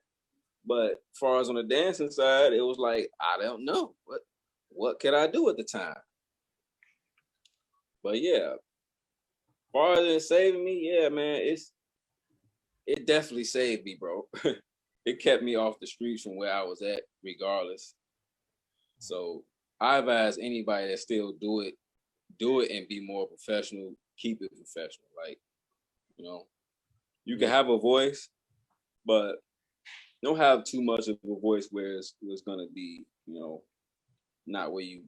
S1: But as far as on the dancing side, it was like, I don't know. What could I do at the time? But yeah, as far as it saving me, yeah, man, it definitely saved me, bro. It kept me off the streets from where I was at, regardless. So I advise anybody that still do it and be more professional, keep it professional. Like, you can have a voice, but don't have too much of a voice where it's gonna be, not where you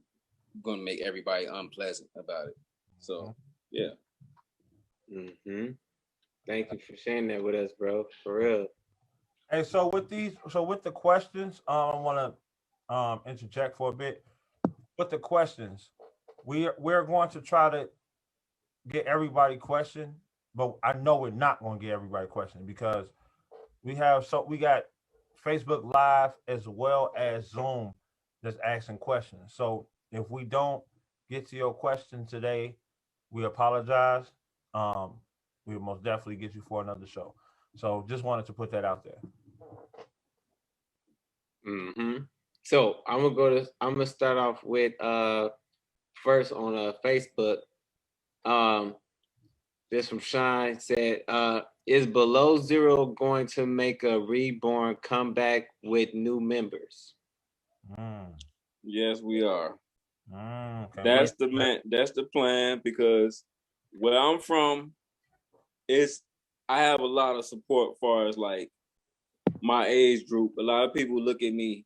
S1: gonna make everybody unpleasant about it. So yeah.
S3: Mm-hmm. Thank you for sharing that with us, bro. For real.
S2: Hey, so with the questions, I want to interject for a bit. With the questions, we're going to try to get everybody question, but I know we're not going to get everybody question because we got Facebook Live as well as Zoom that's asking questions. So if we don't get to your question today, we apologize. We will most definitely get you for another show. So just wanted to put that out there.
S3: Mm-hmm. So I'm gonna start off with first on Facebook. This from Shine said, is Below Zero going to make a reborn comeback with new members?
S1: Yes, we are. That's the plan, because where I'm from, I have a lot of support as far as like my age group. A lot of people look at me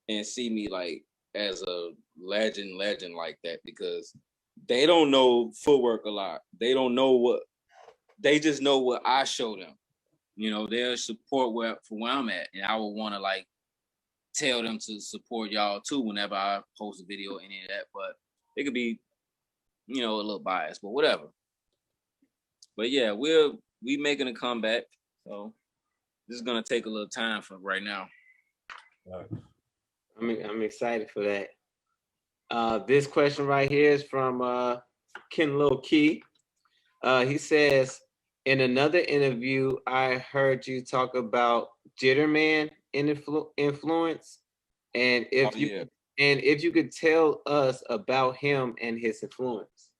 S1: and see me like as a legend like that, because they don't know footwork a lot. They don't know they just know what I show them. They'll support from where I'm at, and I would want to like tell them to support y'all too whenever I post a video or any of that. But it could be, a little biased, but whatever. But yeah, we making a comeback, so this is gonna take a little time for right now.
S3: I'm excited for that. This question right here is from Ken Lil Key. He says, in another interview, I heard you talk about Jitterman influence, and if you could tell us about him and his influence.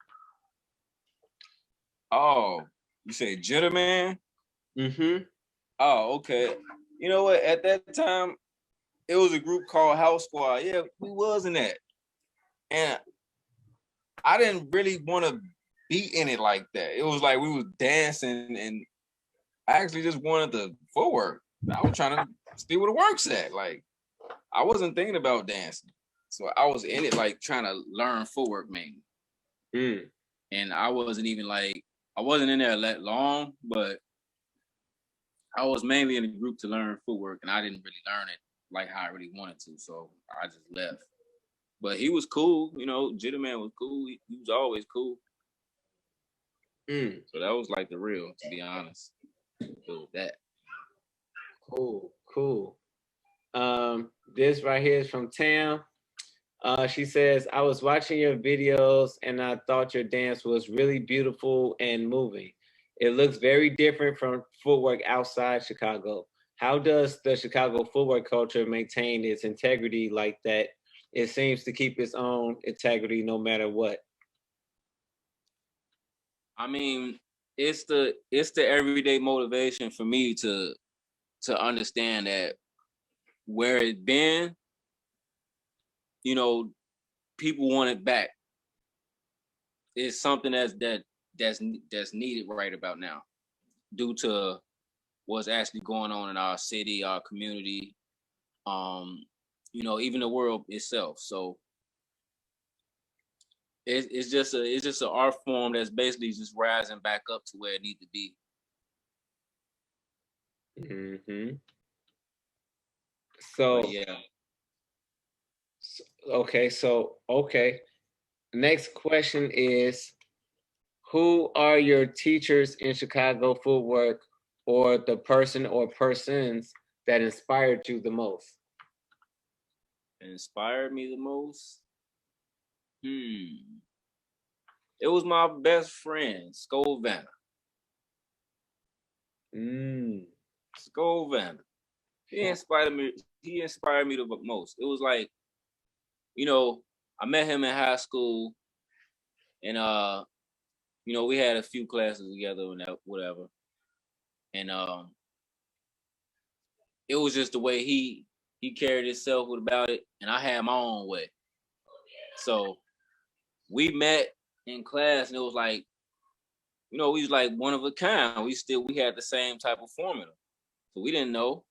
S1: Oh, you say Jitterman?
S3: Mm-hmm.
S1: Oh, okay. You know what? At that time, it was a group called House Squad. Yeah, we was in that. And I didn't really want to be in it like that. It was like we was dancing, and I actually just wanted the footwork. I was trying to see where the work's at. Like, I wasn't thinking about dancing. So I was in it like trying to learn footwork mainly. And I wasn't in there that long, but I was mainly in a group to learn footwork, and I didn't really learn it like how I really wanted to. So I just left. But he was cool, Jitterman was cool. He was always cool. So that was like the real, to be honest. So that.
S3: Cool. This right here is from Tam. She says, I was watching your videos and I thought your dance was really beautiful and moving. It looks very different from footwork outside Chicago. How does the Chicago footwork culture maintain its integrity like that it seems to keep its own integrity no matter what.
S1: I mean, it's the everyday motivation for me to understand that where it's been, you know, people want it back. It's something that's needed right about now, due to what's actually going on in our city, our community, you know, even the world itself. So it's just an art form that's basically just rising back up to where it needs to be.
S3: Mm-hmm. So
S1: But yeah,
S3: okay. Next question is, who are your teachers in Chicago footwork, or the person or persons that inspired you the most?
S1: it inspired me the most. It was my best friend, Scovana. Scovana. He inspired me. He inspired me the most. It was like, you know, I met him in high school, and you know, we had a few classes together and that, whatever. And it was just the way he carried himself about it, and I had my own way. So we met in class, and it was like, you know, we was like one of a kind. We had the same type of formula, so we didn't know,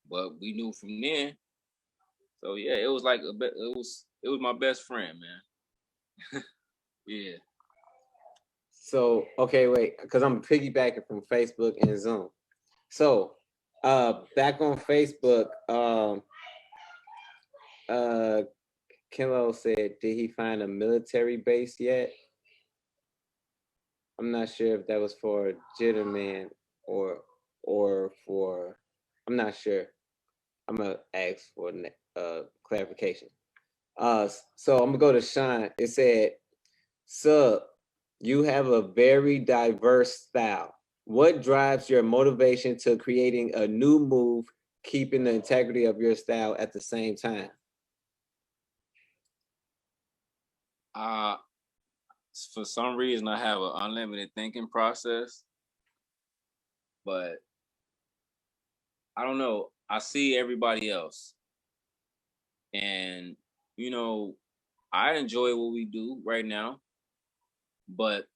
S1: but we knew from then. So yeah, it was like it was my best friend, man. Yeah.
S3: So okay, wait, because I'm piggybacking from Facebook and Zoom. So back on Facebook, uh Kilo said, did he find a military base yet? I'm not sure if that was for Jitterman or for, I'm not sure. I'm gonna ask for clarification. So I'm gonna go to Sean. It said, Sub, you have a very diverse style. What drives your motivation to creating a new move, keeping the integrity of your style at the same time?
S1: For some reason, I have an unlimited thinking process, but I don't know. I see everybody else, and you know, I enjoy what we do right now, but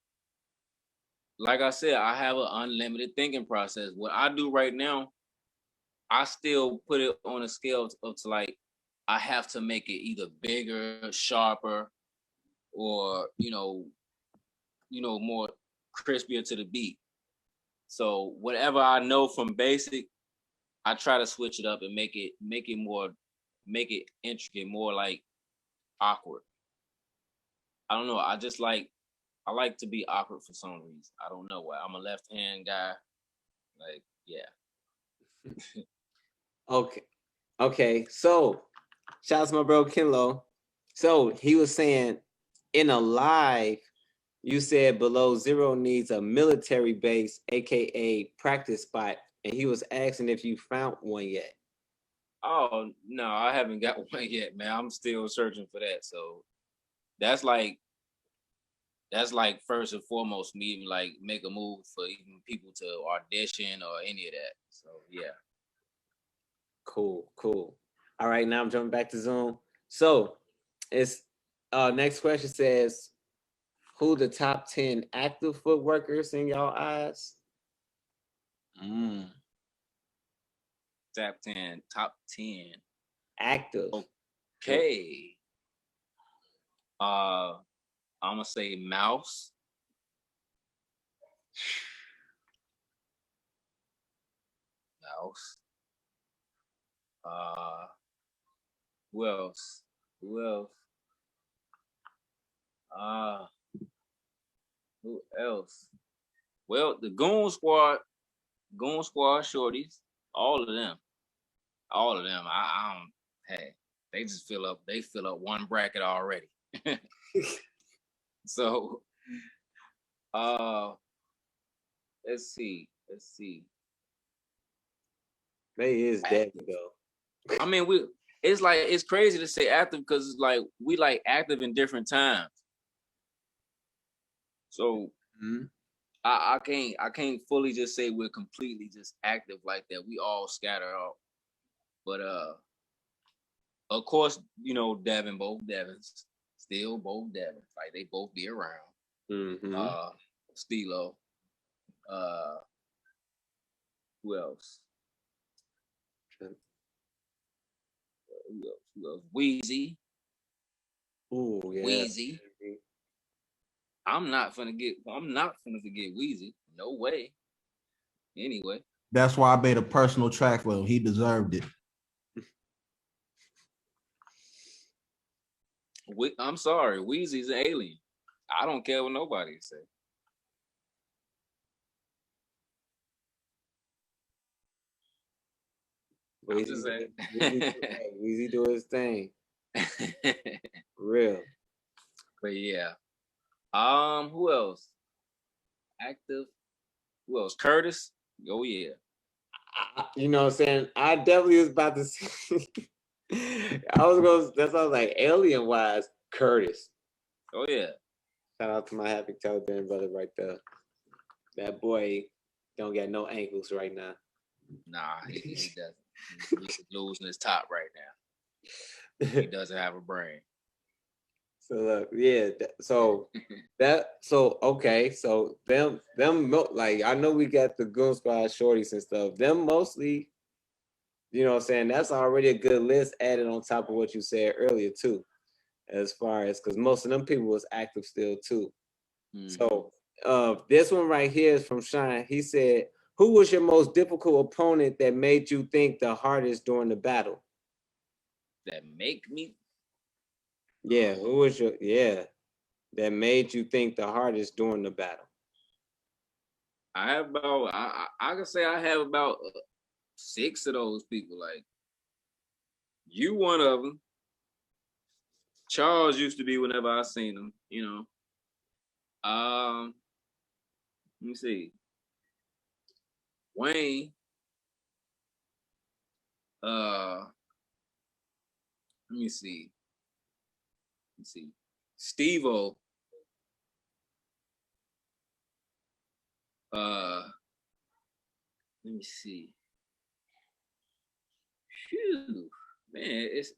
S1: like I said, I have an unlimited thinking process. What I do right now, I still put it on a scale to like, I have to make it either bigger, sharper, or more crispier to the beat. So whatever I know from basic, I try to switch it up and make it intricate, more like awkward. I don't know. I like to be awkward for some reason. I don't know why. I'm a left hand guy. Like, yeah.
S3: Okay. Okay. So shout out to my bro Kinlo. So he was saying in a live, you said Below Zero needs a military base, aka practice spot, and he was asking if you found one yet.
S1: Oh no, I haven't got one yet, man. I'm still searching for that. So that's like first and foremost me even like make a move for even people to audition or any of that. So yeah.
S3: Cool. All right, now I'm jumping back to Zoom. So it's next question says, who the top 10 active footworkers in y'all eyes?
S1: Top 10.
S3: Active.
S1: Okay. I'm gonna say Mouse. Mouse. Who else? Who else? Uh, who else? Well, the Goon Squad shorties, all of them. All of them. I don't, hey, they just fill up one bracket already. So let's see.
S3: They is dead though.
S1: I mean, it's like it's crazy to say active because it's like we like active in different times. So I can't fully just say we're completely just active like that. We all scatter out. But of course, you know, both Devins, still both Devins. Like they both be around. Stilo. Who else? Who else? Wheezy.
S3: Ooh, yeah.
S1: Wheezy. I'm not gonna forget Wheezy. No way. Anyway.
S6: That's why I made a personal track for him. He deserved it.
S1: I'm sorry, Wheezy's an alien. I don't care what nobody say.
S3: Weezy do his thing. Real.
S1: But yeah. Who else? Active. Who else? Curtis. Oh yeah.
S3: You know what I'm saying? I definitely was about to say I was like alien wise, Curtis.
S1: Oh yeah.
S3: Shout out to my happy Taliban brother right there. That boy don't got no ankles right now.
S1: Nah, he doesn't. He's losing his top right now. He doesn't have a brain.
S3: So look, yeah. So okay. So them like I know we got the Goon Squad shorties and stuff. Them mostly, you know what I'm saying? That's already a good list added on top of what you said earlier too, as far as because most of them people was active still too. So this one right here is from Shine. He said, "Who was your most difficult opponent that made you think the hardest during the battle?"
S1: That make me.
S3: Yeah, who was that made you think the hardest during the battle?
S1: I have about I can say I have about 6 of those people. Like you, one of them. Charles used to be whenever I seen him. You know. Let me see. Wayne. Let me see. Steve-O. Let me see. Phew, man, it's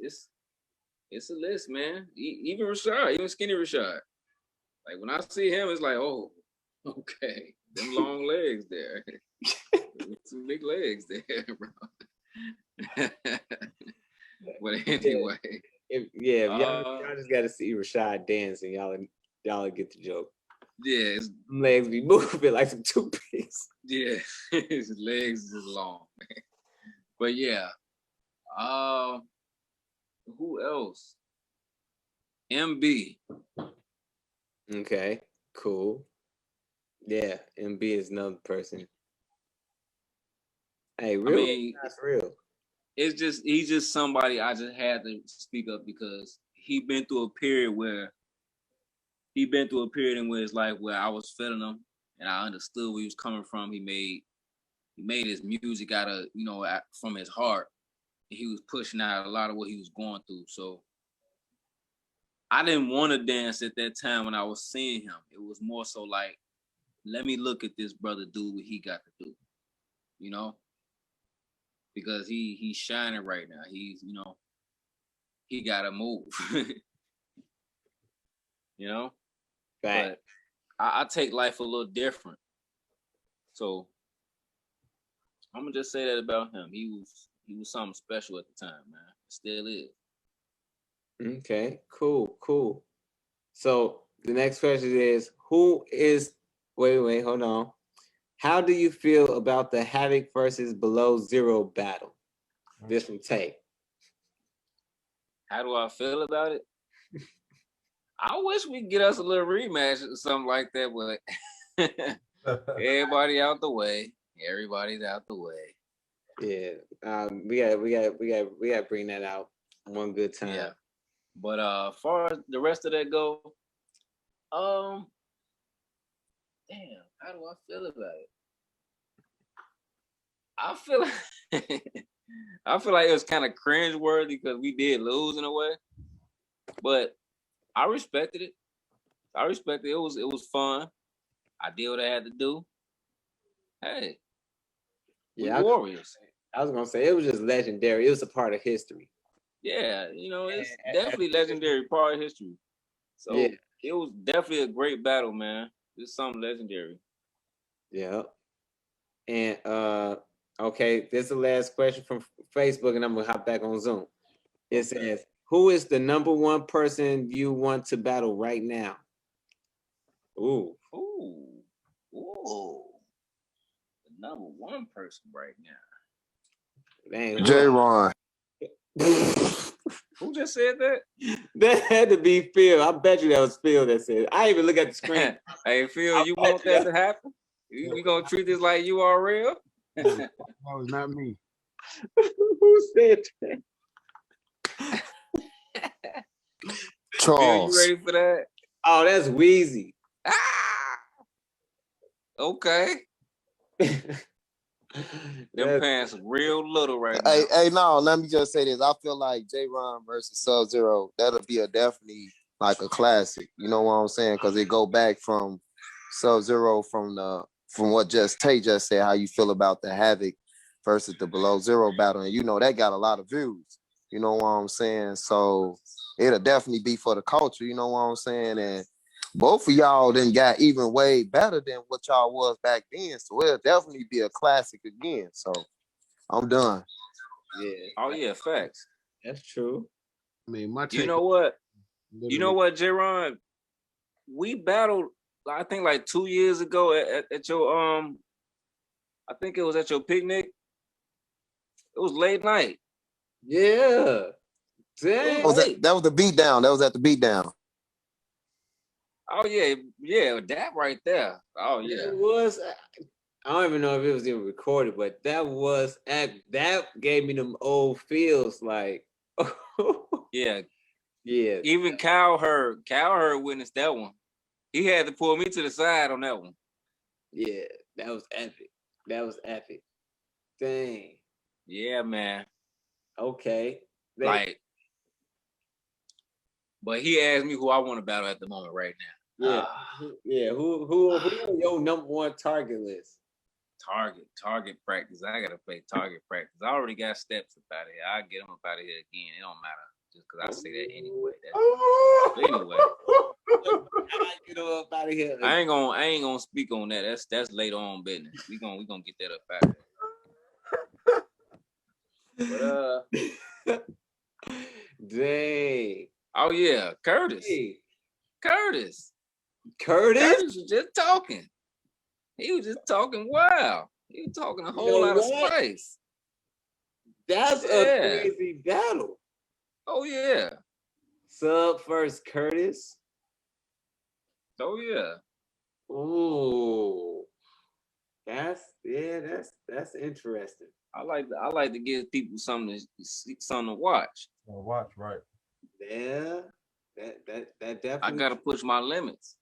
S1: a list, man. Even Rashad, even skinny Rashad. Like when I see him, it's like, oh, okay, them long legs there, some big legs there, bro. But anyway,
S3: y'all just got to see Rashad dance, and y'all get the joke.
S1: Yeah, his
S3: legs be moving like some toothpicks.
S1: Yeah, his legs is long, man. But yeah, who else? MB.
S3: Okay, cool. Yeah, MB is another person. Hey, real. I mean, that's real.
S1: It's just he's just somebody I just had to speak up because he been through a period in which it's like where I was feeling him and I understood where he was coming from. He made his music out of, you know, from his heart. He was pushing out a lot of what he was going through. So I didn't want to dance at that time when I was seeing him. It was more so like, let me look at this brother do what he got to do, you know, because he's shining right now. He's, you know, he got to move, you know.
S3: Right.
S1: But I take life a little different. So I'm gonna just say that about him. He was something special at the time, man. Still is.
S3: Okay, cool. So the next question is, wait, hold on. How do you feel about the Havoc versus Below Zero battle? This from Tay.
S1: How do I feel about it? I wish we could get us a little rematch or something like that, but everybody out the way. Everybody's out the way.
S3: Yeah, we got to bring that out one good time. Yeah.
S1: But as far as the rest of that go, damn, how do I feel about it? I feel like it was kind of cringe-worthy because we did lose in a way, but I respected it. I respected it. It was fun. I did what I had to do. Hey, we warriors.
S3: I was gonna say it was just legendary. It was a part of history.
S1: Yeah, it's definitely legendary part of history. So yeah. It was definitely a great battle, man. It's something legendary.
S3: Yeah. And okay, this is the last question from Facebook, and I'm gonna hop back on Zoom. It says, "Who is the number one person you want to battle right now?" Ooh.
S1: The number one person right now.
S3: Dang,
S4: J-Ron.
S1: Who just said that?
S3: That had to be Phil. I bet you that was Phil that said it. I didn't even look at the screen.
S1: Hey, Phil, you want that to happen? We gonna treat this like URL?
S4: That was not me.
S3: Who said that?
S4: Charles.
S1: Phil, you ready for that?
S3: Oh, that's Wheezy.
S1: Okay. Them pants real little right now.
S7: Hey, no, let me just say this. I feel like J-Ron versus SubZero, that'll be definitely like a classic. You know what I'm saying? Because it go back from SubZero from what Tay just said, how you feel about the Havoc versus the Below Zero battle. And that got a lot of views. You know what I'm saying? So it'll definitely be for the culture, you know what I'm saying? And both of y'all then got even way better than what y'all was back then. So it'll definitely be a classic again. So I'm done.
S3: Yeah.
S1: Oh yeah, facts.
S3: That's true.
S4: I mean, my
S1: You know what? You know what, J-Ron? We battled, I think, like 2 years ago at your I think it was at your picnic. It was late night.
S3: Yeah. Dang.
S7: That was the beatdown. That was at the beatdown.
S1: Oh yeah, that right there. Oh yeah.
S3: It was. I don't even know if it was even recorded, but that gave me them old feels like.
S1: Yeah.
S3: Yeah.
S1: Even Cowherd witnessed that one. He had to pull me to the side on that one.
S3: Yeah, that was epic. Dang.
S1: Yeah, man.
S3: Okay.
S1: But he asked me who I want to battle at the moment right now.
S3: Yeah. Yeah. Who are your number one target list?
S1: Target practice. I gotta play target practice. I already got steps up out of here. I'll get them up out of here again. It don't matter. Just because I say that anyway.
S3: Get them up out of here.
S1: I ain't gonna speak on that. That's later on business. We gonna get that up out of here. But
S3: dang.
S1: Oh yeah, Curtis.
S3: Hey.
S1: Curtis was just talking. He was just talking wild. He was talking a whole lot of spice.
S3: That's a crazy battle.
S1: Oh yeah.
S3: Sub versus Curtis.
S1: Oh yeah.
S3: Ooh. That's interesting.
S1: I like to give people something to watch.
S2: Watch, right.
S3: Yeah. That definitely.
S1: I gotta push my limits.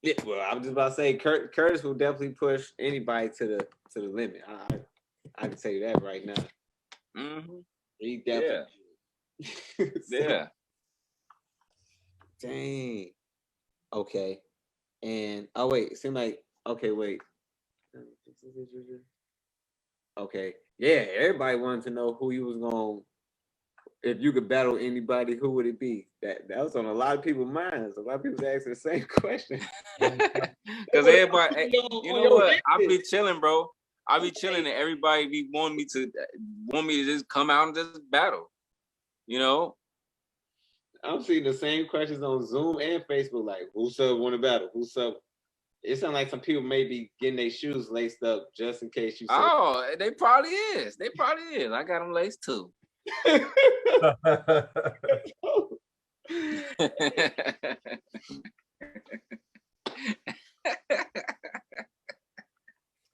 S3: Yeah, well, I was just about to say Curtis will definitely push anybody to the limit. I can tell you that right now.
S1: Mm-hmm.
S3: He definitely.
S1: Yeah.
S3: Dang. Okay. And wait, it seemed like wait. Okay. Yeah, everybody wanted to know who you was going. If you could battle anybody, who would it be? That was on a lot of people's minds. A lot of people asking the same question.
S1: Because everybody, you know what? I be chilling, bro. I be chilling, and everybody be want me to just come out and just battle. You know.
S3: I'm seeing the same questions on Zoom and Facebook. Like, who sub want to battle? Who sub? It sounds like some people may be getting their shoes laced up just in case you.
S1: Oh, they probably is. I got them laced too.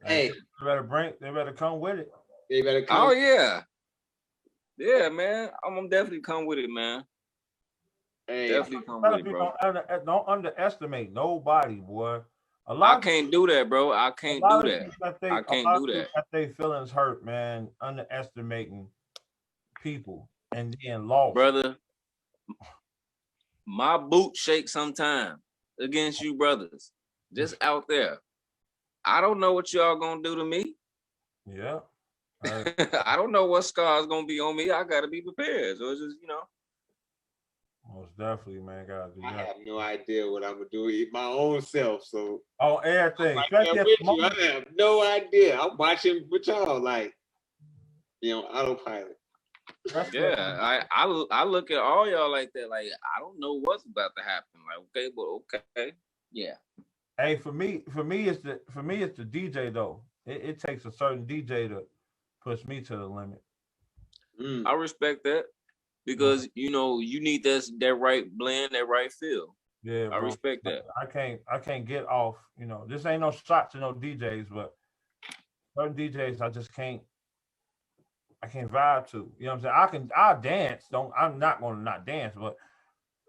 S3: Hey,
S2: they better come with it.
S3: They better come.
S1: Oh yeah, man. I'm definitely come with it, man.
S3: Hey,
S1: definitely come with it, bro.
S2: Don't underestimate nobody, boy.
S1: I can't do that, bro. I can't do that. I can't do that.
S2: Their feelings hurt, man, underestimating people and then lost.
S1: Brother, my boot shake sometime against you brothers. Just out there. I don't know what y'all gonna do to me.
S2: Yeah.
S1: I don't know what scars gonna be on me. I gotta be prepared. So it's just,
S2: Most definitely, man.
S3: I have no idea what I'm gonna do. Eat my own self. So
S2: everything.
S3: I have no idea. I'm watching with y'all like, autopilot.
S1: Yeah, I look at all y'all like that. Like, I don't know what's about to happen. Like, okay, but okay, yeah.
S2: Hey, for me, it's the DJ though. It takes a certain DJ to push me to the limit.
S1: I respect that because you need that right blend, that right feel.
S2: Yeah,
S1: I respect that.
S2: I can't get off. This ain't no shot to no DJs, but certain DJs I just can't. I can't vibe to. You know what I'm saying? I'll dance. I'm not going to not dance, but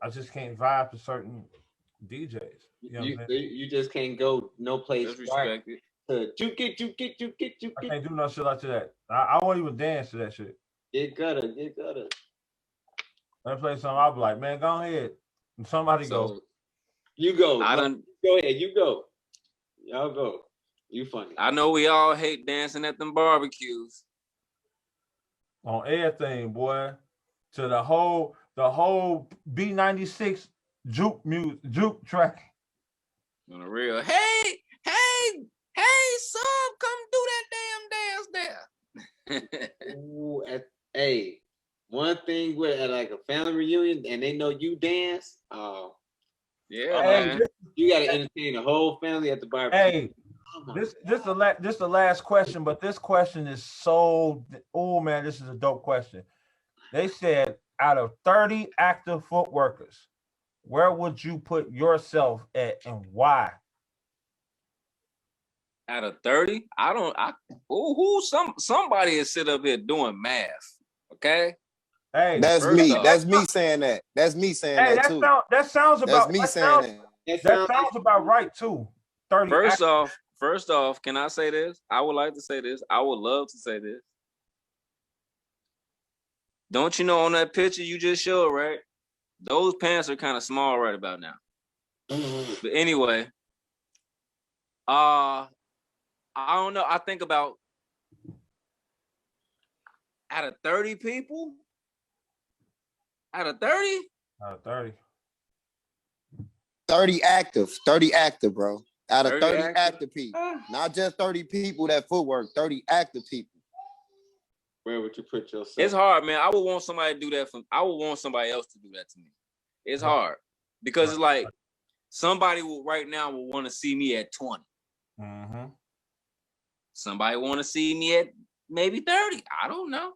S2: I just can't vibe to certain DJs.
S3: You just can't go no place.
S1: That's respected.
S3: Juke it.
S2: I can't do no shit like that. I won't even dance to that shit.
S3: Get gutter.
S2: Let me play something. I'll be like, man, go ahead. And somebody go.
S3: You go. Go ahead. You go. Y'all go. You funny.
S1: I know we all hate dancing at them barbecues.
S2: On everything, boy. To the whole B96 juke track.
S1: On the real, hey, sub, come do that damn dance there.
S3: Ooh, hey, one thing with at like a family reunion and they know you dance,
S1: yeah,
S3: man. You gotta entertain the whole family at the barbecue.
S2: Hey, this the last question, but this question is so, oh man, this is a dope question. They said out of 30 active foot workers, where would you put yourself at and why?
S1: Out of 30, somebody is sit up here doing math. Okay.
S7: Hey, that's me. That's me saying that. That's me saying that too.
S2: That sounds about.
S7: That's me saying
S2: that. That sounds about right too. 30.
S1: First off, can I say this? I would like to say this. I would love to say this. Don't you know on that picture you just showed, right? Those pants are kind of small right about now. But anyway, I don't know. I think about out of 30 people, out of 30?
S2: Out of 30.
S7: 30 active, bro. Out of 30 active people. Not just 30 people that footwork, 30 active people.
S3: Where would you put yourself?
S1: It's hard, man. I would want somebody to do that I would want somebody else to do that to me. It's hard because it's like somebody right now will want to see me at 20.
S2: Mm-hmm.
S1: Somebody want to see me at maybe 30. I don't know.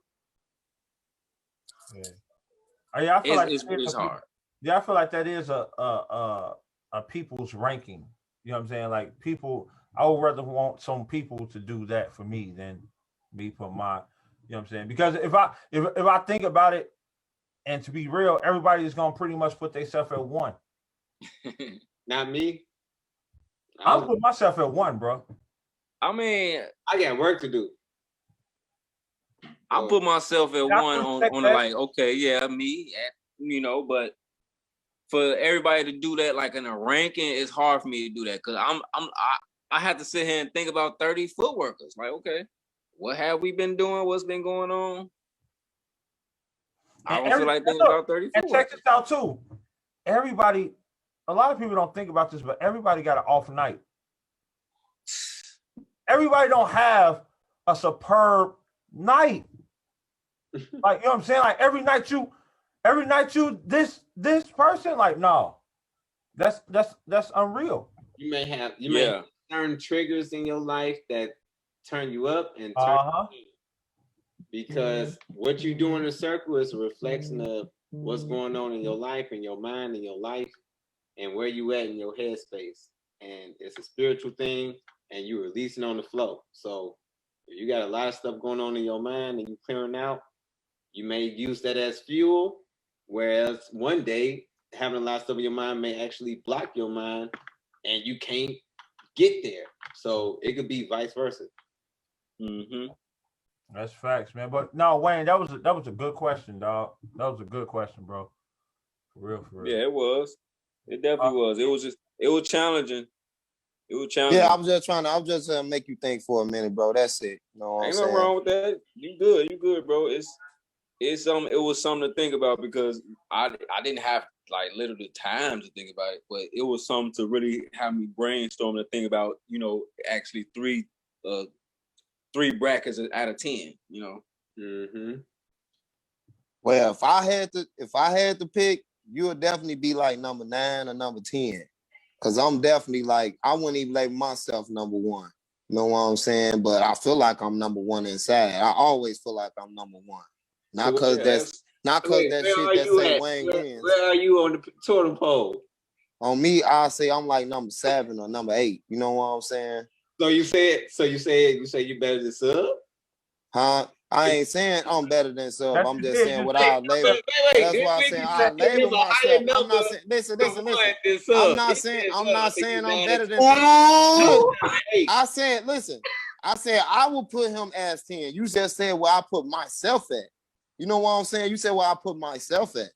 S2: Yeah, I feel like
S1: it's hard.
S2: Yeah, I feel like that is a people's ranking. You know what I'm saying? Like people, I would rather want some people to do that for me than me put my. You know what I'm saying? Because if I think about it, and to be real, everybody is gonna pretty much put themselves at 1.
S3: Not me.
S2: I'll put myself at 1, bro.
S1: I mean,
S3: I got work to do.
S1: I put myself at 1 on the like, okay, yeah, me, but for everybody to do that like in a ranking, it's hard for me to do that because I have to sit here and think about 30 foot workers. Like, okay, what have we been doing? What's been going on? I don't feel like thinking about 30 foot
S2: workers. And check this out too. Everybody, a lot of people don't think about this, but everybody got an off night. Everybody don't have a superb night. Like, you know what I'm saying? Like every night you this person, like, no. That's unreal.
S3: You may have certain triggers in your life that turn you up and turn you down. Because what you do in a circle is a reflection of what's going on in your life, in your mind, in your life, and where you at in your headspace. And it's a spiritual thing, and you're releasing on the flow. So if you got a lot of stuff going on in your mind and you're clearing out, you may use that as fuel. Whereas one day, having a lot of stuff in your mind may actually block your mind, and you can't get there. So it could be vice versa.
S1: Mm-hmm.
S2: That's facts, man. But no, Wayne, that was a good question, dog. That was a good question, bro. For real, for real.
S1: Yeah, it was. It definitely was. It was challenging. It was challenging.
S7: Yeah, I was just trying to make you think for a minute, bro. That's it. You know what I'm
S1: Ain't
S7: saying?
S1: nothing wrong with that. You good, bro. It was something to think about because I didn't have like literally time to think about it, but it was something to really have me brainstorm to think about, actually three brackets out of 10,
S3: Mm-hmm.
S7: Well, if I had to pick, you would definitely be like number 9 or number 10. Cause I'm definitely like, I wouldn't even label myself number 1. You know what I'm saying? But I feel like I'm number 1 inside. I always feel like I'm number 1. Not cause that shit that say Wayne wins.
S3: Where are you on the totem pole?
S7: On me, I say I'm like number 7 or number 8. You know what I'm saying?
S3: So you say you better than Sub?
S7: Huh? I ain't saying I'm better than Sub. I'm just saying what I label.
S3: Wait.
S7: That's why I say I label myself. I'm not saying. Listen. I'm not saying I'm better than. I said, listen. I said I will put him as 10. You just said where I put myself at. You know what I'm saying? You said where I put myself at.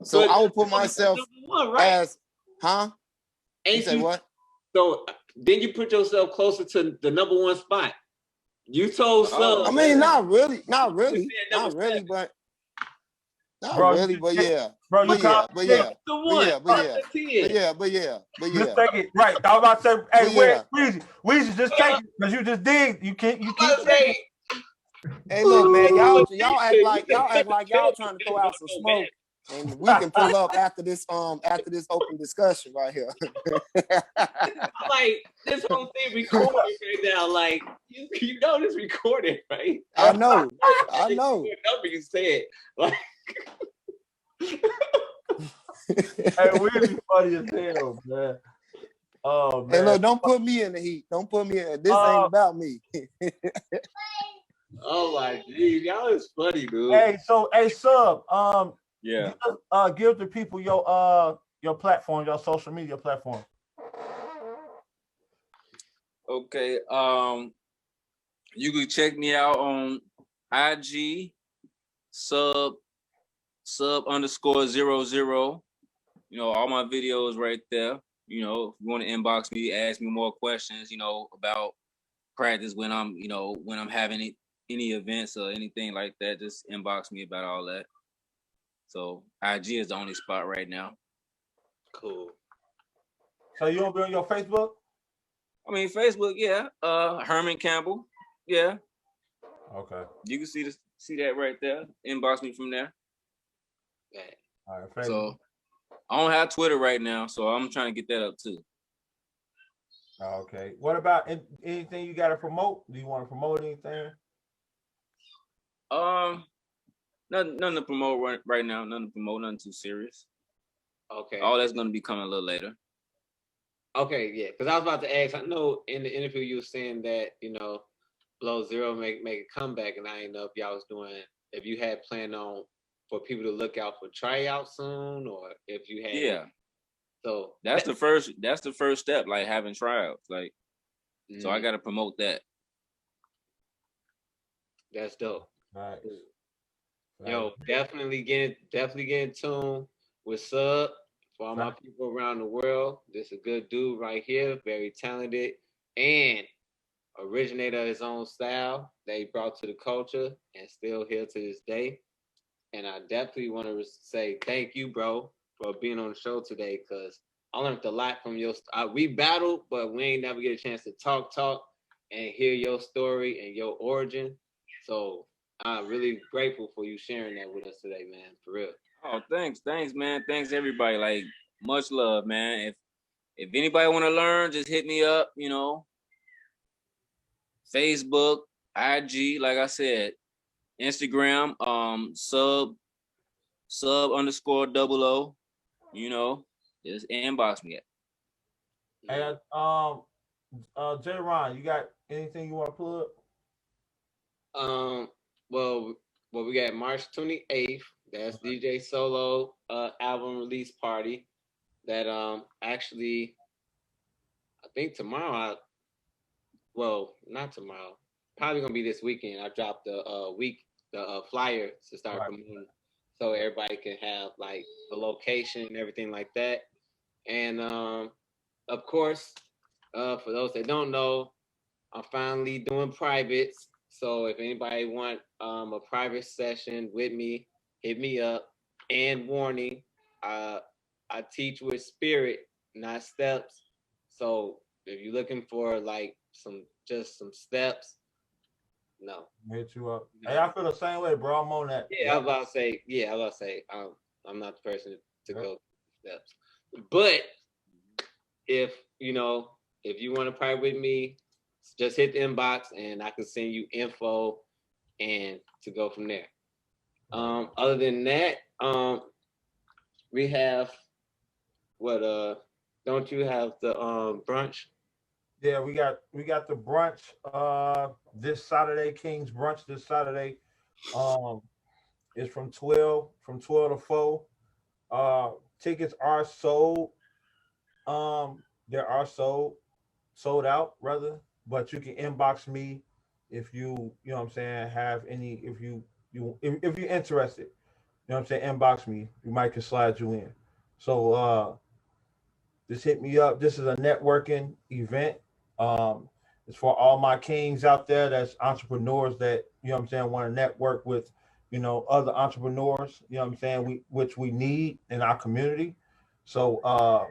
S7: So I will put myself as, huh? You say what?
S3: So then you put yourself closer to the number 1 spot. You told Sub.
S7: I mean, not really, but yeah.
S2: Bro,
S7: but yeah.
S2: Just take it. Right. I was about to say, hey, Weezy, just take it. Because you just dig. You keep taking it.
S7: Hey, look, man, y'all act like y'all trying to throw out some smoke. And we can pull up after this open discussion right here.
S3: Like this whole thing recorded right now. Like you know this recorded, right?
S7: I know.
S3: What number you said? Like
S2: Hey, Weezy funny as hell, man. Oh man.
S7: Hey, look, don't put me in the heat. This ain't about me.
S3: Oh my geez, y'all is funny, dude.
S2: Hey, Sub,
S1: yeah.
S2: Give the people your platform, your social media platform.
S1: Okay. You can check me out on IG sub_00. All my videos right there. If you want to inbox me, ask me more questions, about practice when I'm having any events or anything like that, just inbox me about all that. So IG is the only spot right now.
S3: Cool.
S2: So you don't be on your Facebook?
S1: I mean, Facebook, yeah. Herman Campbell, yeah.
S2: Okay.
S1: You can see that right there. Inbox me from there.
S3: Okay.
S2: All right. Facebook.
S1: So I don't have Twitter right now, so I'm trying to get that up too.
S2: Okay. What about anything you got to promote? Do you want to promote anything?
S1: Nothing to promote right now. Nothing to promote. Nothing too serious.
S3: Okay.
S1: All that's gonna be coming a little later.
S3: Okay, yeah. Because I was about to ask. I know in the interview you were saying that Below Zero make a comeback, and I didn't know if you had planned on for people to look out for tryouts soon, or if you had.
S1: Yeah.
S3: So
S1: that's the first step, like having tryouts, like. So I got to promote that.
S3: That's dope.
S2: Right.
S3: Yo, definitely get in tune with Sub for all my people around the world. This is a good dude right here, very talented and originator of his own style that he brought to the culture and still here to this day. And I definitely want to say thank you, bro, for being on the show today, because I learned a lot from your. We battled, but we ain't never get a chance to talk and hear your story and your origin. So I'm really grateful for you sharing that with us today, man. For real.
S1: Oh, thanks, man. Thanks everybody. Like, much love, man. If anybody want to learn, just hit me up. Facebook, IG, like I said, Instagram, sub_00. Just inbox me.
S2: And J. Ron, you got anything you want to plug?
S3: Well, we got March 28th. That's DJ Solo album release party. That actually, I think tomorrow. Well, not tomorrow. Probably gonna be this weekend. I dropped the flyer to start promoting, so everybody can have like the location and everything like that. And of course, for those that don't know, I'm finally doing privates. So if anybody want a private session with me, hit me up. And warning, I teach with spirit, not steps. So if you're looking for like some steps, no.
S2: Hit you up. Hey, I feel the same way, bro. I'm on that.
S3: Yeah, I was about to say. Yeah, I was about to say. I'm not the person to go steps. But if you know, if you want to private with me, just hit the inbox and I can send you info and to go from there. Other than that, we have what? Don't you have the brunch?
S2: Yeah, we got the brunch this Saturday, King's brunch this Saturday. It's from 12 to 4. Tickets are sold. There are sold out rather, but you can inbox me if you know what I'm saying, have any if if you're interested. You know what I'm saying? Inbox me. We might can slide you in. So just hit me up. This is a networking event. It's for all my kings out there that's entrepreneurs that, you know what I'm saying, want to network with, you know, other entrepreneurs, you know what I'm saying, which we need in our community. So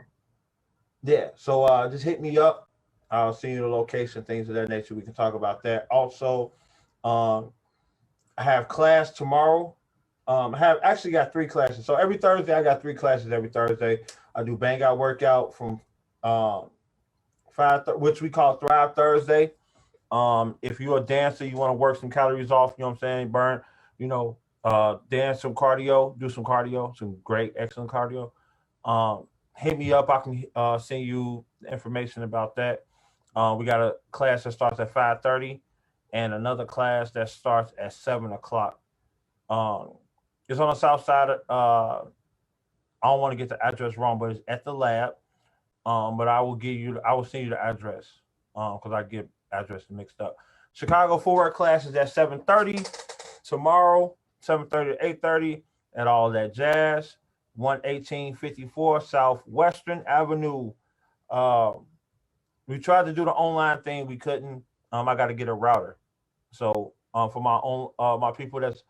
S2: yeah, so just hit me up. I'll send you the location, things of that nature. We can talk about that. Also, I have class tomorrow. I have actually got 3 classes. So every Thursday, I got 3 classes every Thursday. I do bang out workout from 5, which we call Thrive Thursday. If you're a dancer, you want to work some calories off, you know what I'm saying, burn, you know, dance some cardio, do some cardio, some great, excellent cardio. Hit me up. I can send you the information about that. We got a class that starts at 5:30 and another class that starts at 7 o'clock. It's on the south side of, I don't want to get the address wrong, but it's at the lab. But I will send you the address because I get address mixed up. Chicago Forward class is at 7:30 tomorrow, 7:30 to 8:30, and all that jazz. 11854 Southwestern Avenue. We tried to do the online thing, we couldn't. I got to get a router. So for my own my people that's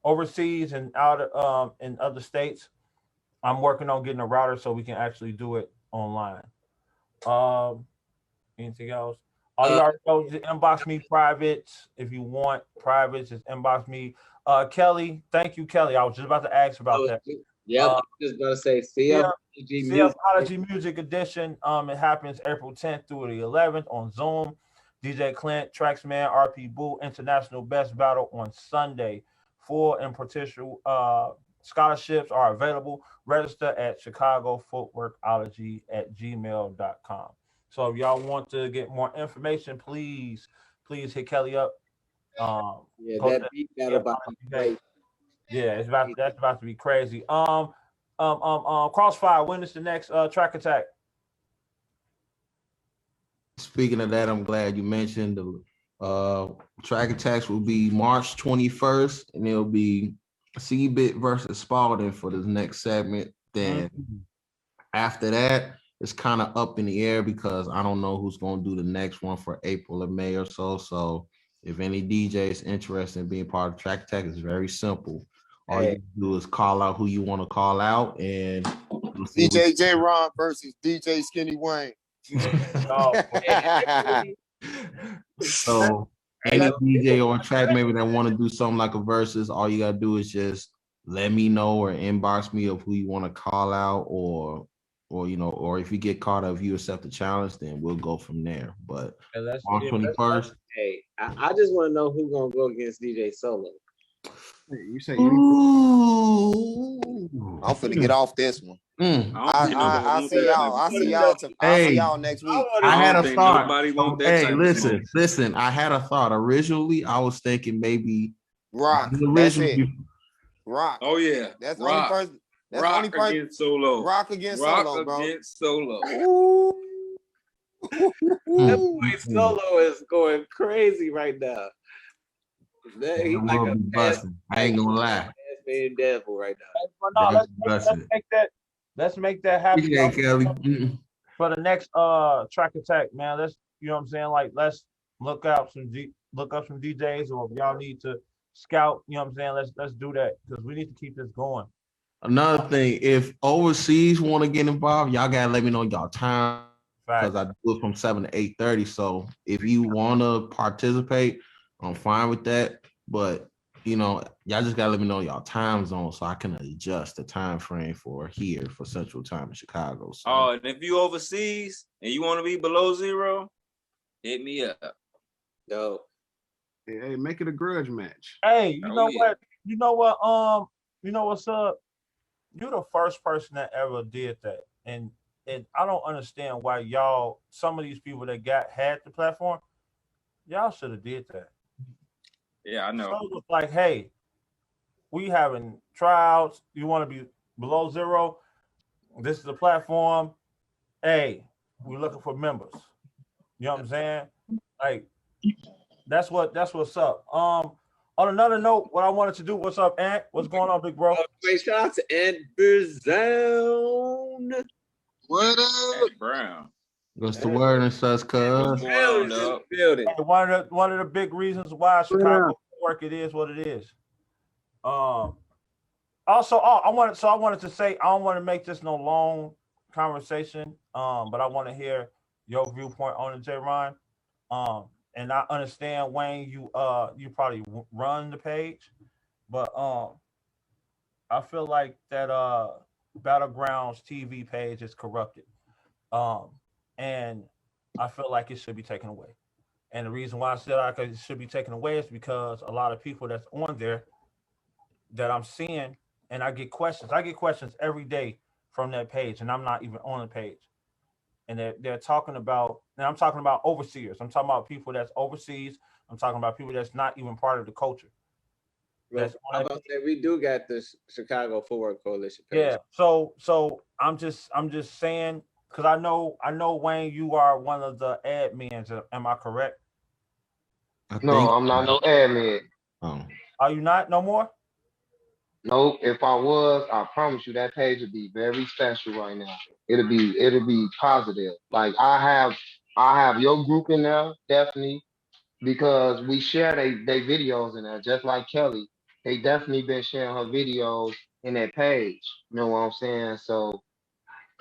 S2: overseas and out in other states, I'm working on getting a router so we can actually do it online. Anything else? All you already know, just inbox me privates if you want privates. Just inbox me. Kelly, thank you, Kelly. I was just about to ask about that.
S3: Yeah, I was just about to say
S2: CFology Music Edition. It happens April 10th through the 11th on Zoom. DJ Clint, Traxman, RP Boo, International Best Battle on Sunday. Full and potential scholarships are available. Register at chicagofootworkology@gmail.com. So if y'all want to get more information, please hit Kelly up.
S3: That beat battle about to be great.
S2: Yeah, that's about to be crazy. Crossfire, when is the next track attack?
S6: Speaking of that, I'm glad you mentioned the track attacks will be March 21st, and it'll be C-Bit versus Spalding for this next segment. Then after that, it's kind of up in the air because I don't know who's going to do the next one for April or May or so. So if any DJ is interested in being part of Track Attack, it's very simple. All you do is call out who you want to call out, and
S7: DJ J Ron versus DJ Skinny Wayne.
S6: So any DJ or track maybe that want to do something like a versus, all you gotta do is just let me know or inbox me of who you want to call out, or you know, or if you get caught up, if you accept the challenge, then we'll go from there. But on 21st.
S3: Hey, I just want to know who's gonna go against DJ Solo.
S4: You say
S7: I'm finna get off this one. I see y'all. I see y'all next week.
S6: I had a thought. Hey, listen. I had a thought. Originally, I was thinking maybe
S7: Rock. That's it. Rock.
S8: Oh yeah.
S7: That's the only person. That's
S8: Rock
S7: the only person.
S8: Against Solo.
S7: Rock against Solo, bro.
S8: Against Solo.
S7: Ooh.
S3: That boy Solo is going crazy right now. He
S6: That
S3: like
S6: will
S3: a
S6: be busting. I ain't gonna lie.
S3: man devil right now.
S2: But no,
S6: That's
S2: let's
S6: busting.
S2: make that happen.
S6: Appreciate Kelly.
S2: For the next track attack, man. Let's, you know what I'm saying? Like, let's look up some DJs, or if y'all need to scout, you know what I'm saying? Let's do that, because we need to keep this going.
S6: Another thing, if overseas want to get involved, y'all gotta let me know y'all time, because I do it from 7 to 8:30. So if you want to participate, I'm fine with that. But you know, y'all just gotta let me know y'all time zone so I can adjust the time frame for here for Central Time in Chicago. So.
S1: Oh, and if you overseas and you want to be below zero, hit me up.
S3: Yo.
S4: Hey, make it a grudge match.
S2: Hey, you know what? You know what? You know what's up? You're the first person that ever did that, and I don't understand why y'all. Some of these people that had the platform, y'all should have did that.
S1: Yeah, I know.
S2: So it was like, hey, we having trials. You want to be below zero? This is the platform. Hey, we're looking for members. You know what I'm saying? Like, that's what's up. On another note, what I wanted to do, what's up, Ant? What's going on, big bro?
S3: Great shout out to Ant Brown.
S8: What up?
S1: Brown.
S6: What's the word and such, cuz?
S3: Building.
S2: One of the big reasons why Chicago work it is what it is. Also, I wanted to say, I don't want to make this no long conversation. But I want to hear your viewpoint on it, J. Ryan. And I understand, Wayne, you probably run the page, but I feel like that Battlegrounds TV page is corrupted. And I feel like it should be taken away. And the reason why I said it should be taken away is because a lot of people that's on there that I'm seeing, and I get questions. I get questions every day from that page, and I'm not even on the page. And they're talking about, and I'm talking about overseers. I'm talking about people that's overseas. I'm talking about people that's not even part of the culture.
S3: Well, how about that? We do got the Chicago Forward Coalition page.
S2: Yeah. So I'm just saying, because I know Wayne, you are one of the admins. Am I correct?
S7: No, I'm not no admin.
S2: Are you not no more?
S7: Nope. If I was, I promise you that page would be very special right now. It'll be positive. Like I have your group in there, definitely, because we share they videos in there, just like Kelly. They definitely been sharing her videos in that page. You know what I'm saying? So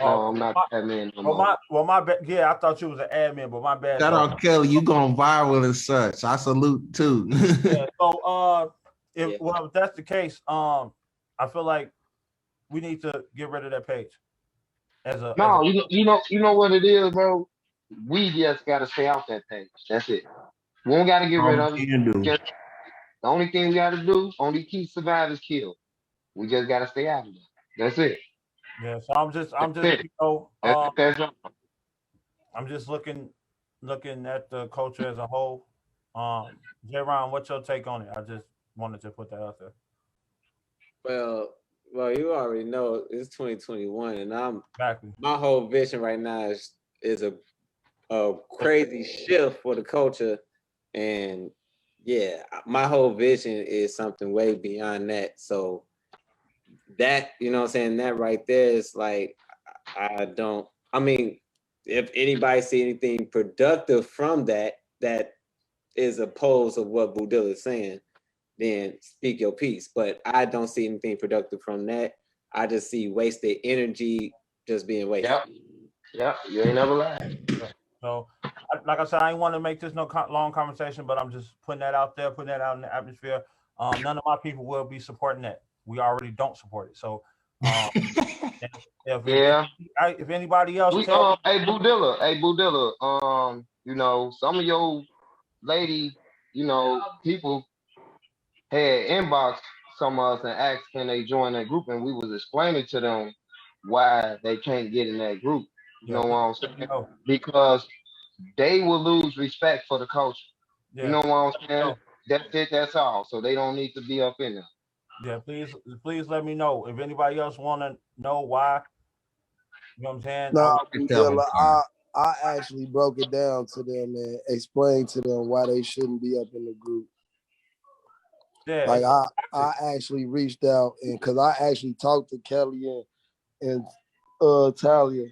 S7: no, I'm not admin no more.
S2: My bad. Yeah, I thought you was an admin, but my bad.
S6: Shout out Kelly, you going viral and such. I salute too.
S2: Yeah, so if that's the case, I feel like we need to get rid of that page.
S7: You know what it is, bro. We just gotta stay out that page. That's it. We don't gotta get rid of it. The only thing we gotta do, only keep survivors killed. We just gotta stay out of it. That's it.
S2: Yeah, so I'm just you know, I'm just looking at the culture as a whole. J. Ron, what's your take on it? I just wanted to put that out there.
S3: Well, you already know it's 2021, and
S2: exactly.
S3: My whole vision right now is a crazy shift for the culture, and yeah, my whole vision is something way beyond that. So that, you know what I'm saying, that right there is like, I mean, if anybody see anything productive from that is opposed of what Budilla is saying, then speak your piece. But I don't see anything productive from that. I just see wasted energy just being wasted.
S7: Yep. You ain't never lied.
S2: So, like I said, I ain't want to make this no long conversation, but I'm just putting that out there, putting that out in the atmosphere. None of my people will be supporting that. We already don't support it. So, if anybody else,
S7: hey Budilla, you know, some of your lady, you know, people had inboxed some of us and asked can they join that group, and we was explaining to them why they can't get in that group. You know what I'm saying? Because they will lose respect for the culture. You know what I'm saying? That's it, that's all. So they don't need to be up in there.
S2: Yeah, please let me know if anybody else want to know why. You know what I'm saying?
S8: No,
S9: I actually broke it down to them and explained to them why they shouldn't be up in the group.
S2: Yeah,
S9: Like I actually reached out and because I actually talked to Kelly and Talia,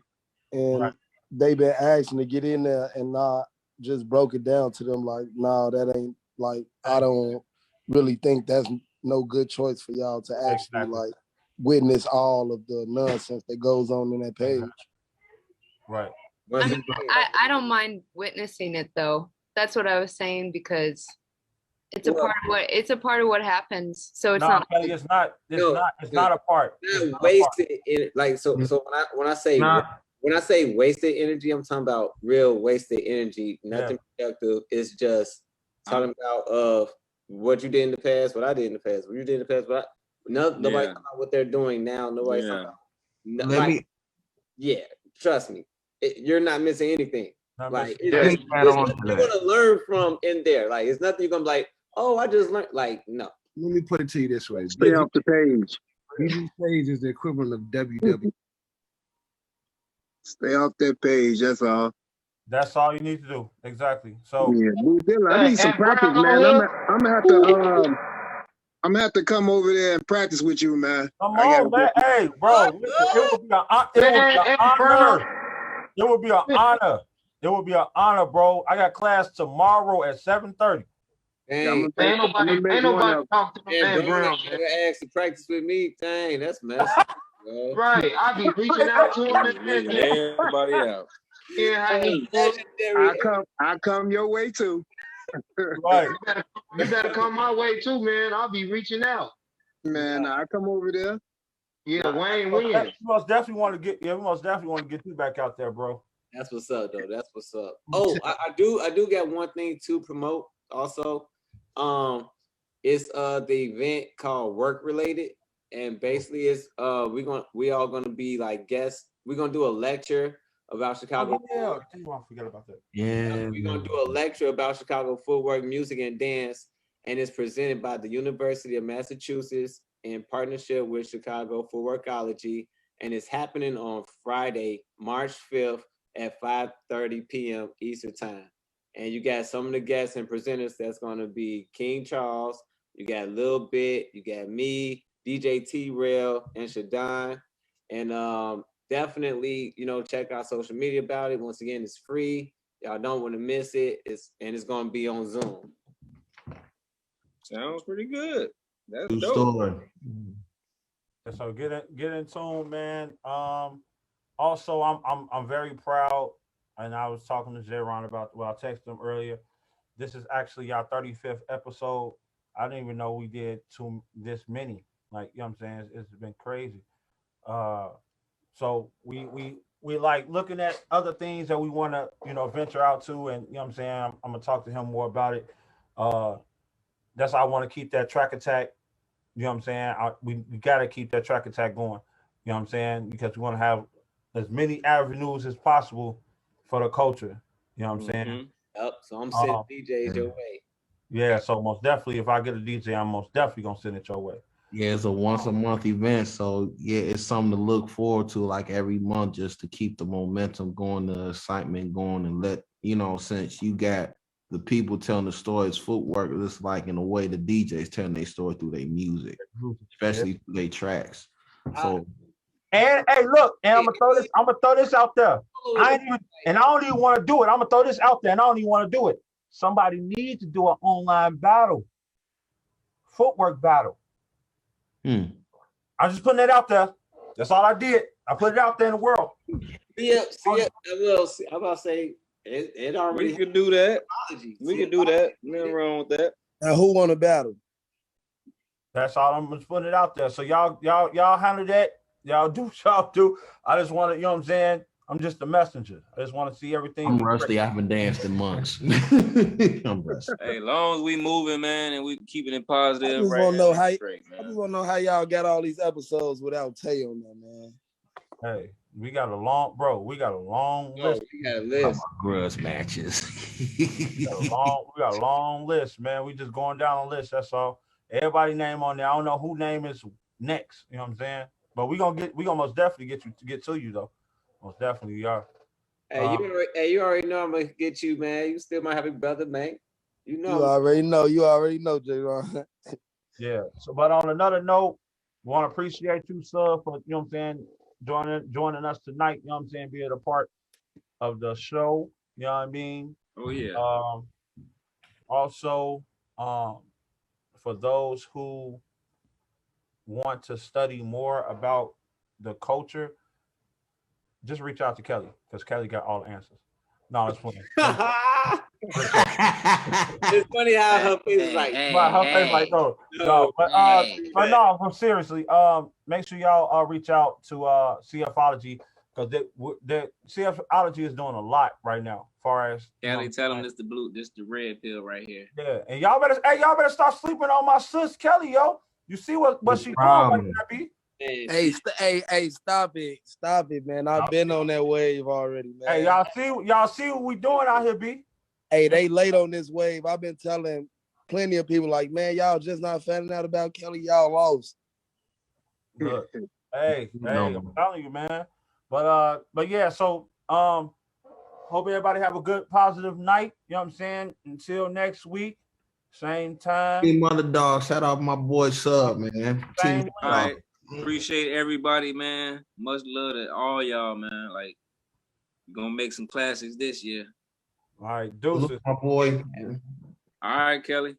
S9: and
S2: Right.
S9: they been asking to get in there, and I just broke it down to them like, nah, that ain't like I don't really think that's no good choice for y'all to actually
S2: Exactly.
S9: like witness all of the nonsense that goes on in that page.
S2: Right.
S3: Once
S10: I mean,
S3: again,
S10: I don't mind witnessing it though. That's what I was saying because it's a
S3: Well-
S10: part of what happens. So it's
S2: No,
S10: not
S2: Kelly, it's not. It's
S3: No,
S2: not. It's not a part. It's
S3: not
S2: not a part.
S3: wasted in like so when I say
S6: Nah.
S3: when I say wasted energy, I'm talking about real wasted energy, nothing productive. It's just talking about of what you did in the past, what I did in the past, what you did in the past, but nobody talking about what they're doing now. Nobody's talking about
S6: Let me
S3: trust me, you're not missing anything.
S2: Not
S3: Like
S2: missing-
S6: let me add
S3: it's
S6: on
S3: nothing
S6: to
S3: you're
S6: that.
S3: gonna learn from in there. Like it's nothing you're gonna be like, oh, I just learned. Like no,
S4: Let me put it to you this way.
S8: Stay off the page.
S4: BG page is the equivalent of WW.
S8: Stay off that page. That's all.
S2: That's all you need to do. Exactly. So
S8: Yeah, Boo Dilla, I need some practice, man. I'm gonna have to come over there and practice with you, man.
S2: come
S8: I gotta
S2: on, man. Hey, bro, listen, it would be an honor. It would be an honor. It would be an honor, bro. I got class tomorrow at 7:30.
S3: dang.
S8: Ain't nobody
S11: talk to
S3: And
S11: man
S3: Brown
S11: Brown,
S3: never
S11: man.
S3: asked to practice with me. Dang, that's messy. Bro.
S11: Right. I be reaching out to him and
S1: Leaving everybody out.
S11: yeah, how he
S3: Legendary.
S8: I come your way too.
S2: Right.
S11: you better come my way too, man. I'll be reaching out.
S8: Man, I come over there.
S11: Yeah, Wayne
S2: We
S11: wins.
S2: must definitely want to get. Yeah, we most definitely want to get you back out there, bro.
S3: That's what's up, though. That's what's up. Oh, I do got one thing to promote also. It's the event called Work Related, and basically it's we all gonna be like guests. We're gonna do a lecture about Chicago.
S2: Yeah, I forget about that.
S6: Yeah.
S3: We're gonna do a lecture about Chicago footwork, music, and dance, and it's presented by the University of Massachusetts in partnership with Chicago Footworkology, and it's happening on Friday, March 5th at 5:30 p.m. Eastern Time. And you got some of the guests and presenters that's gonna be King Charles, you got Lil Bit, you got me, DJ T-Rail, and Shadon. And definitely, check out social media about it. Once again, it's free. Y'all don't want to miss it. It's gonna be on Zoom.
S1: Sounds pretty good. That's
S6: True
S1: dope.
S6: story.
S2: So get in tune, man. Also, I'm very proud, and I was talking to J-Ron about. Well, I texted him earlier. This is actually our 35th episode. I didn't even know we did this many. Like, you know what I'm saying? It's been crazy. So we like looking at other things that we want to, venture out to, and you know what I'm saying? I'm gonna talk to him more about it. That's why I want to keep that track attack. You know what I'm saying? We got to keep that track attack going. You know what I'm saying? Because we want to have as many avenues as possible for the culture. You know what I'm saying?
S3: Yep. So I'm sending DJs your way.
S2: Yeah. So most definitely, if I get a DJ, I'm most definitely gonna send it your way.
S6: Yeah, it's a once a month event, so yeah, it's something to look forward to like every month, just to keep the momentum going, the excitement going, and let since you got the people telling the stories, footwork, it's like in a way the DJs telling their story through their music, especially through their tracks. So
S2: and hey, look, and I'm gonna throw this out there. I don't even want to do it. I'm gonna throw this out there, and I don't even want to do it. Somebody needs to do an online battle, footwork battle. I'm just putting that out there. That's all I did. I put it out there in the world.
S3: I will. I'm about to say it already.
S1: We could do that. We could do that. Nothing wrong with that.
S9: Now, who won the battle?
S2: That's all. I'm just putting it out there. So y'all handle that. Y'all do what y'all do. I just want to, you know what I'm saying? I'm just a messenger. I just want to see everything.
S6: I'm rusty. I haven't danced in months. I'm rusty.
S1: Hey, as long as we moving, man, and we keeping it positive,
S9: I just
S1: right?
S9: want to know how y'all got all these episodes without Tay on there, man.
S2: Hey, we got a long list.
S3: We got a list.
S6: Grudge matches.
S2: we got a long list, man. We just going down a list. That's all. Everybody name on there. I don't know who name is next. You know what I'm saying? But we gonna most definitely get to you though. Most definitely we are.
S3: You already know I'm gonna get you, man. You still my happy brother, man. You know.
S9: You already know. You already know, J-Ron.
S2: Yeah. So, but on another note, want to appreciate you, sir, for you know what I'm saying, joining us tonight. You know what I'm saying, being a part of the show. You know what I mean.
S1: Oh yeah.
S2: Also, for those who want to study more about the culture, just reach out to Kelly because Kelly got all the answers. No, it's funny.
S3: It's funny how her face is like,
S2: her face like, no, but no, but seriously, make sure y'all reach out to CFology because the CFology is doing a lot right now. As far as
S1: Kelly, tell them this the red pill right here.
S2: Yeah, and y'all better start sleeping on my sis Kelly, yo. You see what she doing right now, B?
S9: Hey, stop it, man. I've been on that wave already, man.
S2: Hey, y'all see what we doing out here, B?
S9: Hey, they late on this wave. I've been telling plenty of people like, man, y'all just not finding out about Kelly. Y'all lost.
S2: Look, hey, I'm telling you, man. But yeah, so hope everybody have a good positive night. You know what I'm saying? Until next week, same time.
S6: Team Underdog, shout out my boy Sub, man. Team
S1: All right. Appreciate everybody, man. Much love to all y'all, man. Like, we're gonna make some classics this year.
S2: All right, deuces.
S6: My boy.
S1: All right, Kelly.